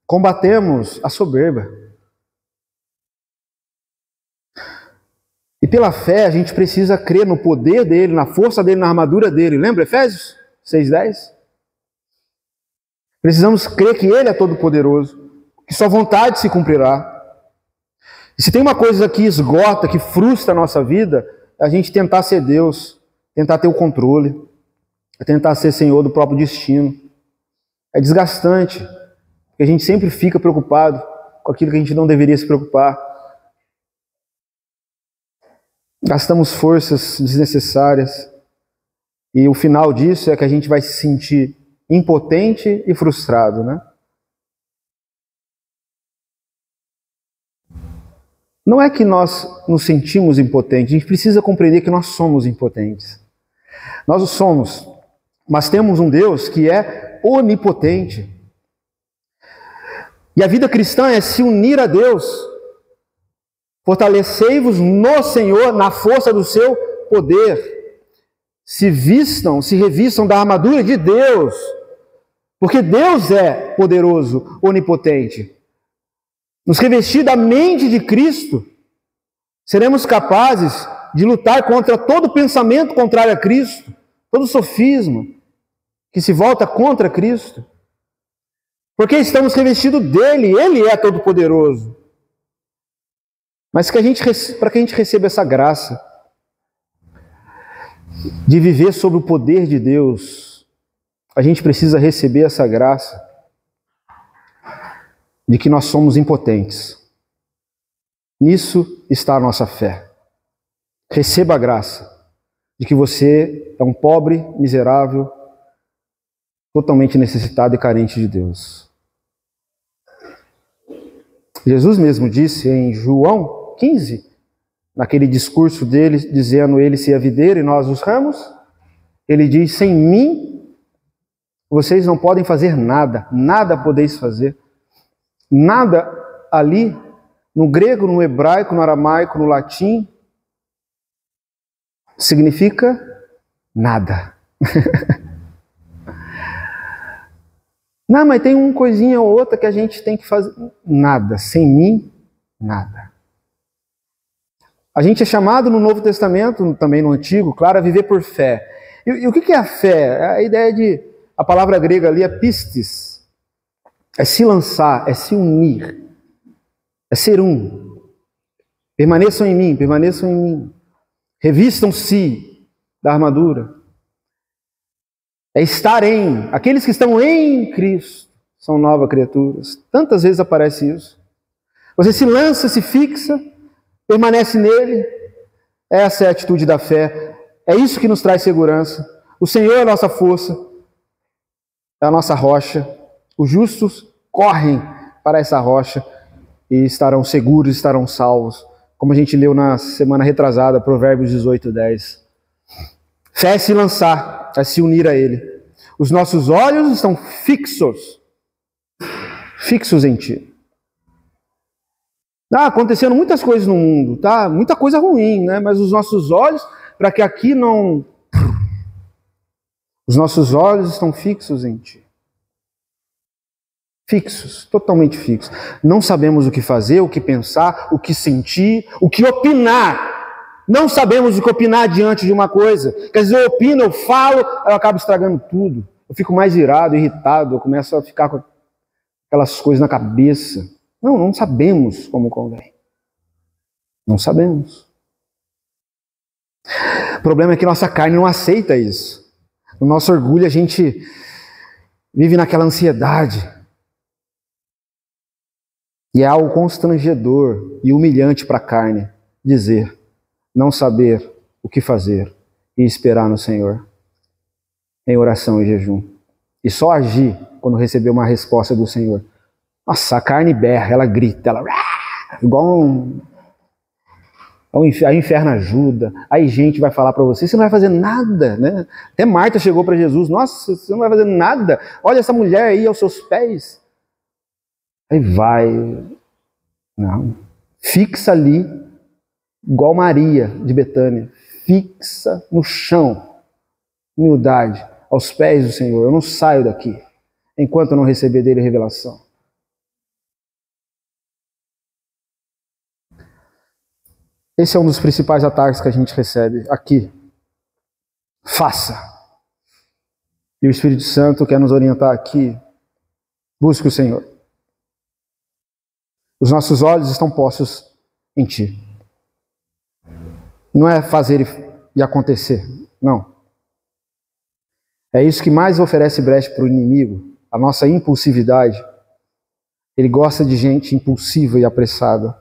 combatemos a soberba. E pela fé a gente precisa crer no poder dele, na força dele, na armadura dele. Lembra Efésios 6:10? Precisamos crer que ele é todo poderoso. que sua vontade se cumprirá. E se tem uma coisa que esgota, que frustra a nossa vida, é a gente tentar ser Deus, tentar ter o controle, é tentar ser Senhor do próprio destino. É desgastante, porque a gente sempre fica preocupado com aquilo que a gente não deveria se preocupar. Gastamos forças desnecessárias. E o final disso é que a gente vai se sentir impotente e frustrado, né? Não é que nós nos sentimos impotentes, a gente precisa compreender que nós somos impotentes. Nós o somos, mas temos um Deus que é onipotente. E a vida cristã é se unir a Deus. Fortalecei-vos no Senhor, na força do seu poder. Se revistam da armadura de Deus, porque Deus é poderoso, onipotente. Nos revestir da mente de Cristo, seremos capazes de lutar contra todo pensamento contrário a Cristo, todo sofisma que se volta contra Cristo. Porque estamos revestidos dele, ele é todo poderoso. Mas para que a gente receba essa graça de viver sob o poder de Deus, a gente precisa receber essa graça de que nós somos impotentes. Nisso está a nossa fé. Receba a graça de que você é um pobre, miserável, totalmente necessitado e carente de Deus. Jesus mesmo disse em João 15, naquele discurso dele, dizendo ele se é a videira e nós os ramos, ele diz, sem mim vocês não podem fazer nada, nada podeis fazer. Nada ali, no grego, no hebraico, no aramaico, no latim, significa nada. Não, mas tem uma coisinha ou outra que a gente tem que fazer. Nada, sem mim, nada. A gente é chamado no Novo Testamento, também no Antigo, claro, a viver por fé. E o que é a fé? A ideia a palavra grega ali é pistis. É se lançar, é se unir, é ser um. Permaneçam em mim, permaneçam em mim. Revistam-se da armadura. É estar em. Aqueles que estão em Cristo são novas criaturas. Tantas vezes aparece isso. Você se lança, se fixa, permanece nele. Essa é a atitude da fé. É isso que nos traz segurança. O Senhor é a nossa força, é a nossa rocha. Os justos correm para essa rocha e estarão seguros, estarão salvos. Como a gente leu na semana retrasada, Provérbios 18:10. Fé é se lançar, é se unir a Ele. Os nossos olhos estão fixos em Ti. Acontecendo muitas coisas no mundo, tá? Muita coisa ruim, né? Mas os nossos olhos, para que aqui não... Os nossos olhos estão fixos em Ti. Fixos, totalmente fixos. Não sabemos o que fazer, o que pensar, o que sentir, o que opinar. Não sabemos o que opinar diante de uma coisa. Quer dizer, eu opino, eu falo, eu acabo estragando tudo. Eu fico mais irado, irritado, eu começo a ficar com aquelas coisas na cabeça. Não sabemos como convém. Não sabemos. O problema é que nossa carne não aceita isso. No nosso orgulho a gente vive naquela ansiedade. E é algo constrangedor e humilhante para a carne dizer, não saber o que fazer e esperar no Senhor, em oração e jejum. E só agir quando receber uma resposta do Senhor. Nossa, a carne berra, ela grita, ela... igual a inferno ajuda, aí gente vai falar para você, você não vai fazer nada, né? Até Marta chegou para Jesus, nossa, você não vai fazer nada, olha essa mulher aí aos seus pés. Aí vai, não, fixa ali, igual Maria de Betânia, fixa no chão, humildade, aos pés do Senhor, eu não saio daqui, enquanto eu não receber dele revelação. Esse é um dos principais ataques que a gente recebe aqui. Faça. E o Espírito Santo quer nos orientar aqui. Busque o Senhor. Os nossos olhos estão postos em Ti. Não é fazer e acontecer, não. É isso que mais oferece brecha para o inimigo, a nossa impulsividade. Ele gosta de gente impulsiva e apressada.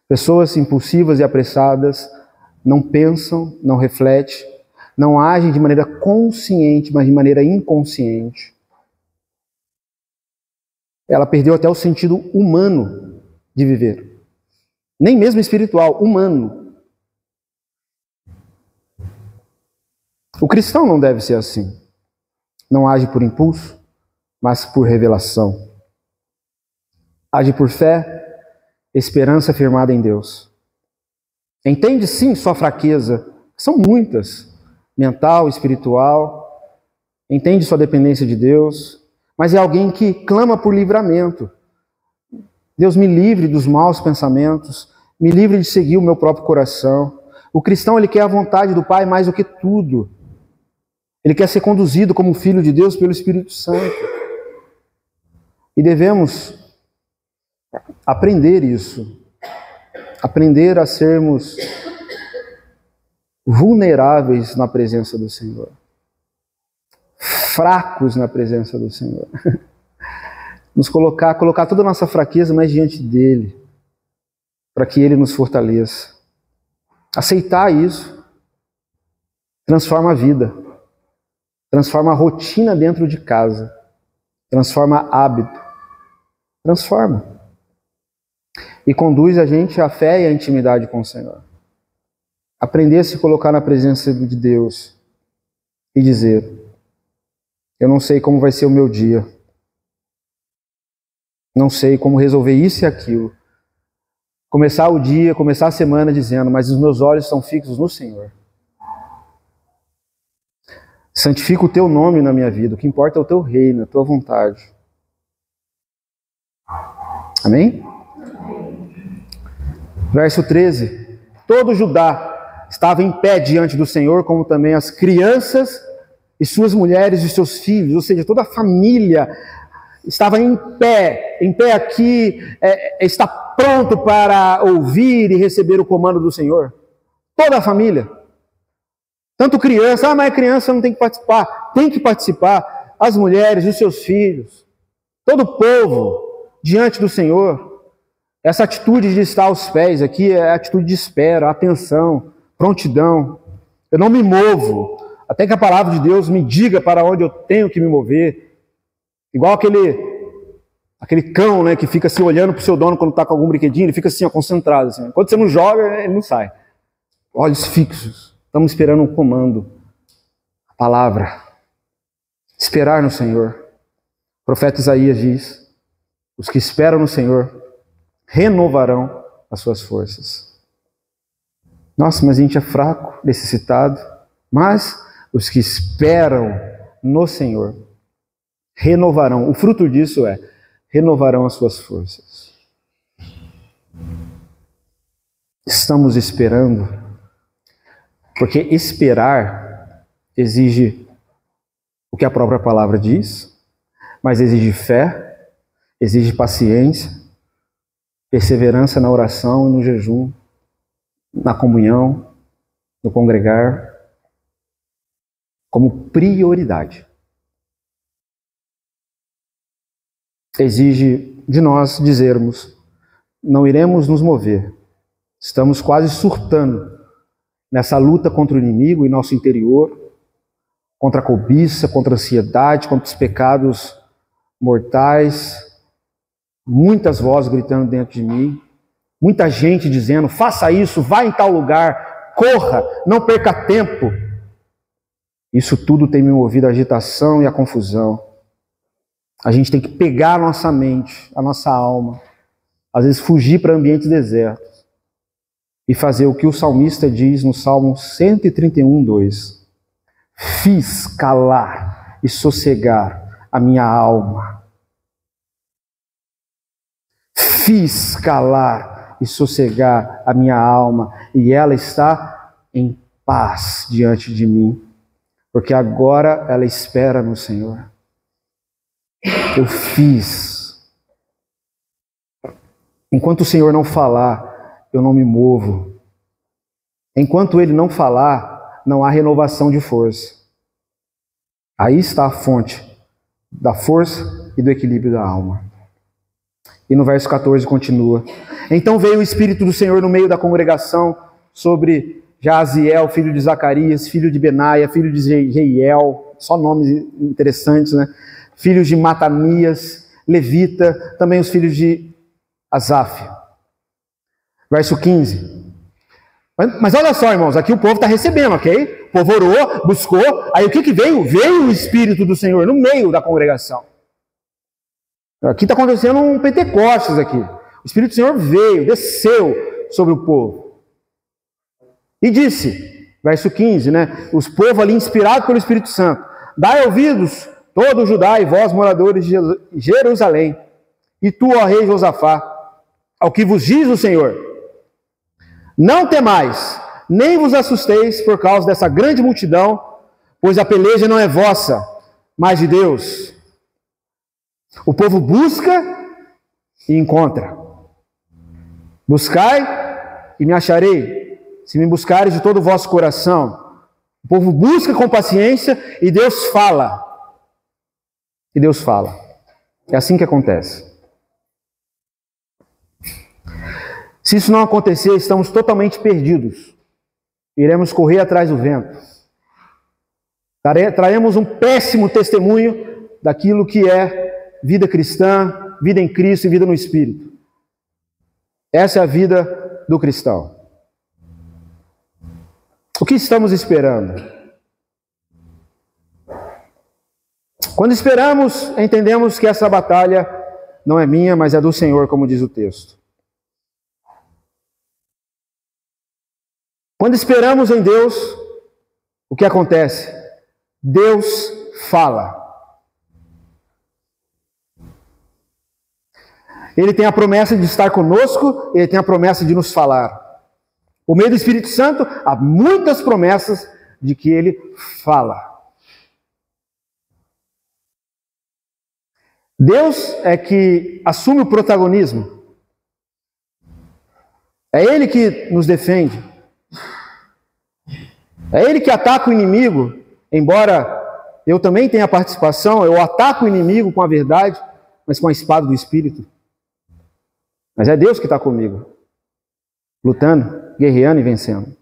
Pessoas impulsivas e apressadas não pensam, não refletem, não agem de maneira consciente, mas de maneira inconsciente. Ela perdeu até o sentido humano de viver. Nem mesmo espiritual, humano. O cristão não deve ser assim. Não age por impulso, mas por revelação. Age por fé, esperança firmada em Deus. Entende sim sua fraqueza, são muitas, mental, espiritual. Entende sua dependência de Deus, mas é alguém que clama por livramento. Deus, me livre dos maus pensamentos, me livre de seguir o meu próprio coração. O cristão, ele quer a vontade do Pai mais do que tudo. Ele quer ser conduzido como filho de Deus pelo Espírito Santo. E devemos aprender isso. Aprender a sermos vulneráveis na presença do Senhor. Fracos na presença do Senhor. Nos colocar toda a nossa fraqueza mais diante dele, para que ele nos fortaleça. Aceitar isso transforma a vida, transforma a rotina dentro de casa, transforma hábito, transforma. E conduz a gente à fé e à intimidade com o Senhor. Aprender a se colocar na presença de Deus e dizer: eu não sei como vai ser o meu dia, não sei como resolver isso e aquilo. Começar o dia, começar a semana dizendo: mas os meus olhos estão fixos no Senhor. Santifica o teu nome na minha vida, o que importa é o teu reino, a tua vontade. Amém? Verso 13. Todo Judá estava em pé diante do Senhor, como também as crianças e suas mulheres e seus filhos, ou seja, toda a família estava em pé aqui, está pronto para ouvir e receber o comando do Senhor. Toda a família. Tanto criança, mas a criança não tem que participar. Tem que participar. As mulheres, os seus filhos. Todo o povo diante do Senhor. Essa atitude de estar aos pés aqui é atitude de espera, atenção, prontidão. Eu não me movo até que a palavra de Deus me diga para onde eu tenho que me mover. Igual aquele cão, né, que fica assim olhando para o seu dono quando está com algum brinquedinho, ele fica assim, ó, concentrado. Assim. Quando você não joga, ele não sai. Olhos fixos. Estamos esperando um comando. A palavra. Esperar no Senhor. O profeta Isaías diz: os que esperam no Senhor renovarão as suas forças. Nossa, mas a gente é fraco, necessitado. Mas os que esperam no Senhor renovarão. O fruto disso renovarão as suas forças. Estamos esperando, porque esperar exige o que a própria palavra diz, mas exige fé, exige paciência, perseverança na oração e no jejum, na comunhão, no congregar, como prioridade. Exige de nós dizermos: não iremos nos mover, estamos quase surtando nessa luta contra o inimigo em nosso interior, contra a cobiça, contra a ansiedade, contra os pecados mortais. Muitas vozes gritando dentro de mim, muita gente dizendo: faça isso, vá em tal lugar, corra, não perca tempo. Isso tudo tem me movido à agitação e à confusão. A gente tem que pegar a nossa mente, a nossa alma, às vezes fugir para ambientes desertos e fazer o que o salmista diz no Salmo 131, 2. Fiz calar e sossegar a minha alma. Fiz calar e sossegar a minha alma, e ela está em paz diante de mim, porque agora ela espera no Senhor. Eu fiz. Enquanto o Senhor não falar, eu não me movo. Enquanto Ele não falar, não há renovação de força. Aí está a fonte da força e do equilíbrio da alma. E no verso 14 continua: então veio o Espírito do Senhor no meio da congregação sobre Jaziel, filho de Zacarias, filho de Benaia, filho de Jeiel, só nomes interessantes, né? Filhos de Matanias, levita, também os filhos de Asaf. Verso 15. Mas olha só, irmãos, aqui o povo está recebendo, ok? O povo orou, buscou, aí o que veio? Veio o Espírito do Senhor no meio da congregação. Aqui está acontecendo um Pentecostes aqui. O Espírito do Senhor veio, desceu sobre o povo. E disse, verso 15, né? Os povos ali inspirados pelo Espírito Santo: dai ouvidos, todo Judá e vós, moradores de Jerusalém, e tu, ó rei Josafá, ao que vos diz o Senhor: não temais, nem vos assusteis por causa dessa grande multidão, pois a peleja não é vossa, mas de Deus. O povo busca e encontra. Buscai e me acharei, se me buscares de todo o vosso coração. O povo busca com paciência e Deus fala. E Deus fala. É assim que acontece. Se isso não acontecer, estamos totalmente perdidos. Iremos correr atrás do vento. Traremos um péssimo testemunho daquilo que é vida cristã, vida em Cristo e vida no Espírito. Essa é a vida do cristão. O que estamos esperando? Quando esperamos, entendemos que essa batalha não é minha, mas é do Senhor, como diz o texto. Quando esperamos em Deus, o que acontece? Deus fala. Ele tem a promessa de estar conosco, Ele tem a promessa de nos falar. Por meio do Espírito Santo, há muitas promessas de que Ele fala. Deus é que assume o protagonismo. É Ele que nos defende. É Ele que ataca o inimigo, embora eu também tenha participação, eu ataco o inimigo com a verdade, mas com a espada do Espírito. Mas é Deus que está comigo, lutando, guerreando e vencendo.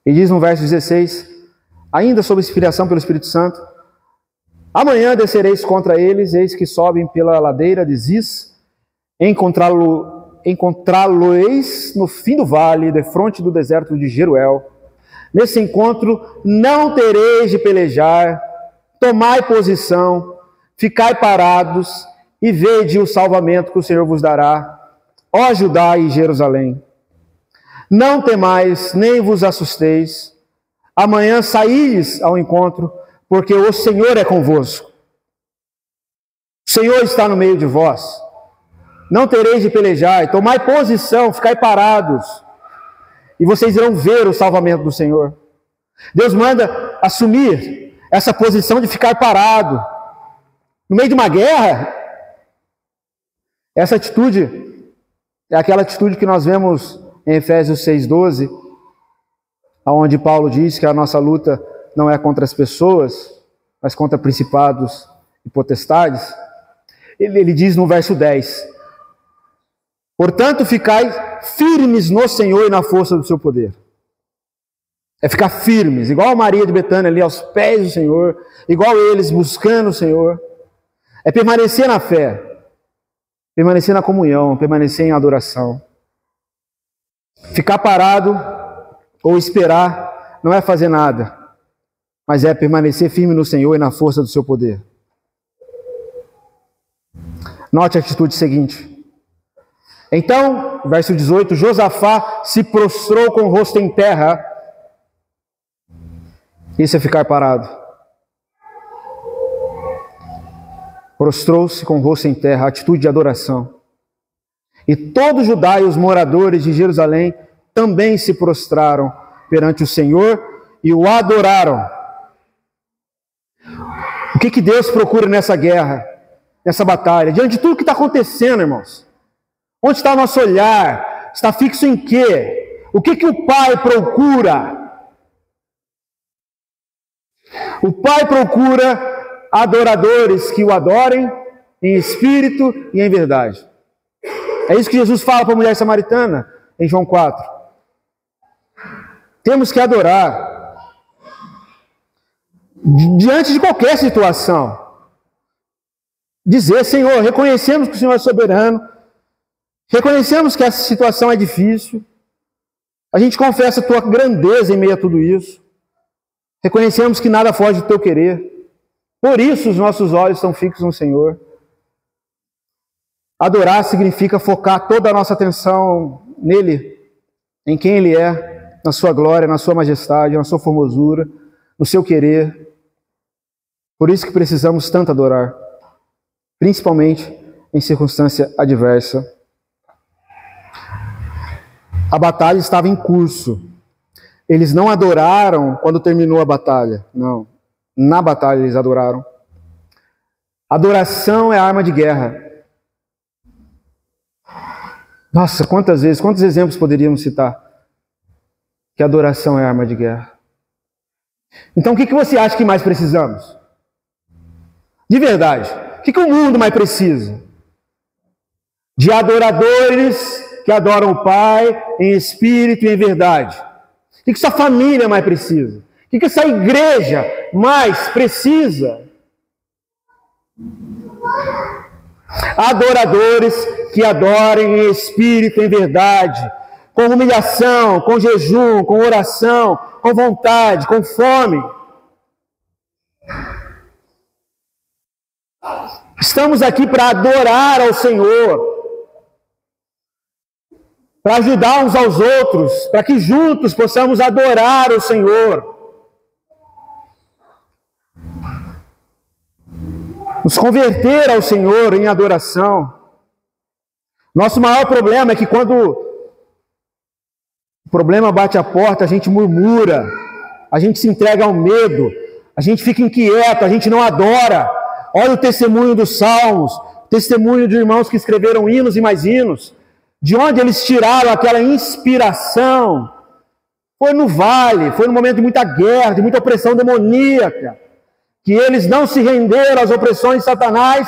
E diz no verso 16, ainda sob inspiração pelo Espírito Santo: amanhã descereis contra eles, eis que sobem pela ladeira de Ziz, encontrá-lo-eis no fim do vale, defronte do deserto de Jeruel. Nesse encontro não tereis de pelejar, tomai posição, ficai parados, e vede o salvamento que o Senhor vos dará, ó Judá e Jerusalém. Não temais, nem vos assusteis. Amanhã saídes ao encontro, porque o Senhor é convosco. O Senhor está no meio de vós. Não tereis de pelejar, tomai posição, ficai parados, e vocês irão ver o salvamento do Senhor. Deus manda assumir essa posição de ficar parado. No meio de uma guerra, essa atitude é aquela atitude que nós vemos em Efésios 6,12, onde Paulo diz que a nossa luta não é contra as pessoas, mas contra principados e potestades. Ele diz no verso 10, portanto, ficai firmes no Senhor e na força do seu poder. É ficar firmes, igual a Maria de Betânia ali aos pés do Senhor, igual eles buscando o Senhor. É permanecer na fé. Permanecer na comunhão, permanecer em adoração. Ficar parado ou esperar não é fazer nada, mas é permanecer firme no Senhor e na força do seu poder. Note a atitude seguinte. Então, verso 18, Josafá se prostrou com o rosto em terra. Isso é ficar parado. Prostrou-se com o rosto em terra, atitude de adoração. E todo Judá e os moradores de Jerusalém também se prostraram perante o Senhor e o adoraram. O que Deus procura nessa guerra, nessa batalha? Diante de tudo que está acontecendo, irmãos, Onde está o nosso olhar? Está fixo em quê? O que o Pai procura? O Pai procura adoradores que o adorem em espírito e em verdade. É isso que Jesus fala para a mulher samaritana em João 4. Temos que adorar diante de qualquer situação. Dizer, Senhor, reconhecemos que o Senhor é soberano, reconhecemos que essa situação é difícil, a gente confessa a tua grandeza em meio a tudo isso, reconhecemos que nada foge do teu querer, por isso os nossos olhos estão fixos no Senhor. Adorar significa focar toda a nossa atenção nele, em quem ele é, na sua glória, na sua majestade, na sua formosura, no seu querer. Por isso que precisamos tanto adorar, principalmente em circunstância adversa. A batalha estava em curso. Eles não adoraram quando terminou a batalha. Não. Na batalha eles adoraram. Adoração é arma de guerra. Nossa, quantas vezes, quantos exemplos poderíamos citar? Que adoração é arma de guerra. Então o que você acha que mais precisamos? De verdade. O que o mundo mais precisa? De adoradores que adoram o Pai em espírito e em verdade. O que sua família mais precisa? O que essa igreja mais precisa? Adoradores que adorem em espírito e em verdade, com humilhação, com jejum, com oração, com vontade, com fome. Estamos aqui para adorar ao Senhor, para ajudar uns aos outros, para que juntos possamos adorar o Senhor. Nos converter ao Senhor em adoração. Nosso maior problema é que quando o problema bate a porta, a gente murmura, a gente se entrega ao medo, a gente fica inquieto, a gente não adora. Olha o testemunho dos Salmos, testemunho de irmãos que escreveram hinos e mais hinos. De onde eles tiraram aquela inspiração? Foi no vale, foi no momento de muita guerra, de muita opressão demoníaca, que eles não se renderam às opressões de Satanás,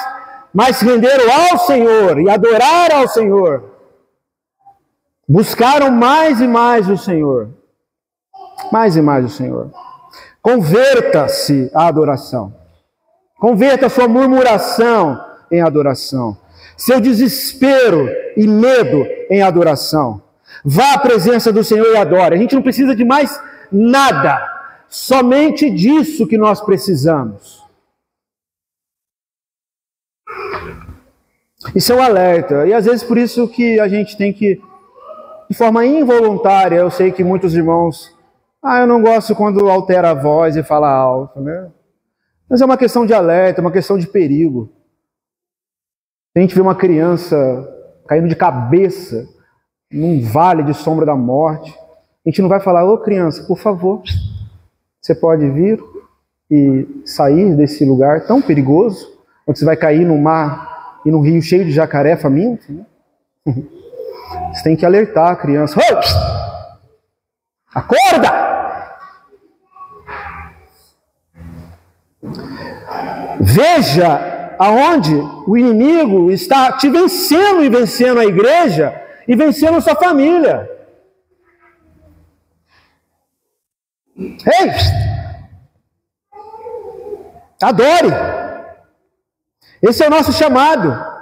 mas se renderam ao Senhor e adoraram ao Senhor. Buscaram mais e mais o Senhor. Mais e mais o Senhor. Converta-se à adoração. Converta a sua murmuração em adoração. Seu desespero e medo em adoração. Vá à presença do Senhor e adore. A gente não precisa de mais nada. Somente disso que nós precisamos. Isso é um alerta. E às vezes por isso que a gente tem que, de forma involuntária, eu sei que muitos irmãos, eu não gosto quando altera a voz e fala alto, né? Mas é uma questão de alerta, é uma questão de perigo. A gente vê uma criança caindo de cabeça num vale de sombra da morte. A gente não vai falar, ô criança, por favor, você pode vir e sair desse lugar tão perigoso, onde você vai cair no mar e num rio cheio de jacaré faminto, né? Você tem que alertar a criança. Acorda! Veja aonde o inimigo está te vencendo e vencendo a igreja e vencendo a sua família. Ei! Adore! Esse é o nosso chamado.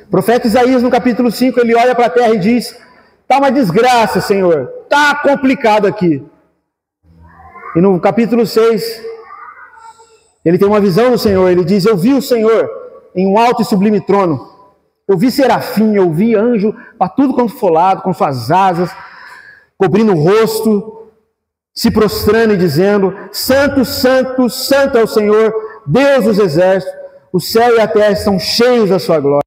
O profeta Isaías, no capítulo 5, ele olha para a terra e diz: está uma desgraça, Senhor, está complicado aqui. E no capítulo 6, ele tem uma visão do Senhor, ele diz: eu vi o Senhor em um alto e sublime trono. Eu vi serafim, eu vi anjo para tudo quanto for lado, com suas asas, cobrindo o rosto, se prostrando e dizendo: Santo, Santo, Santo é o Senhor, Deus dos exércitos, o céu e a terra estão cheios da sua glória.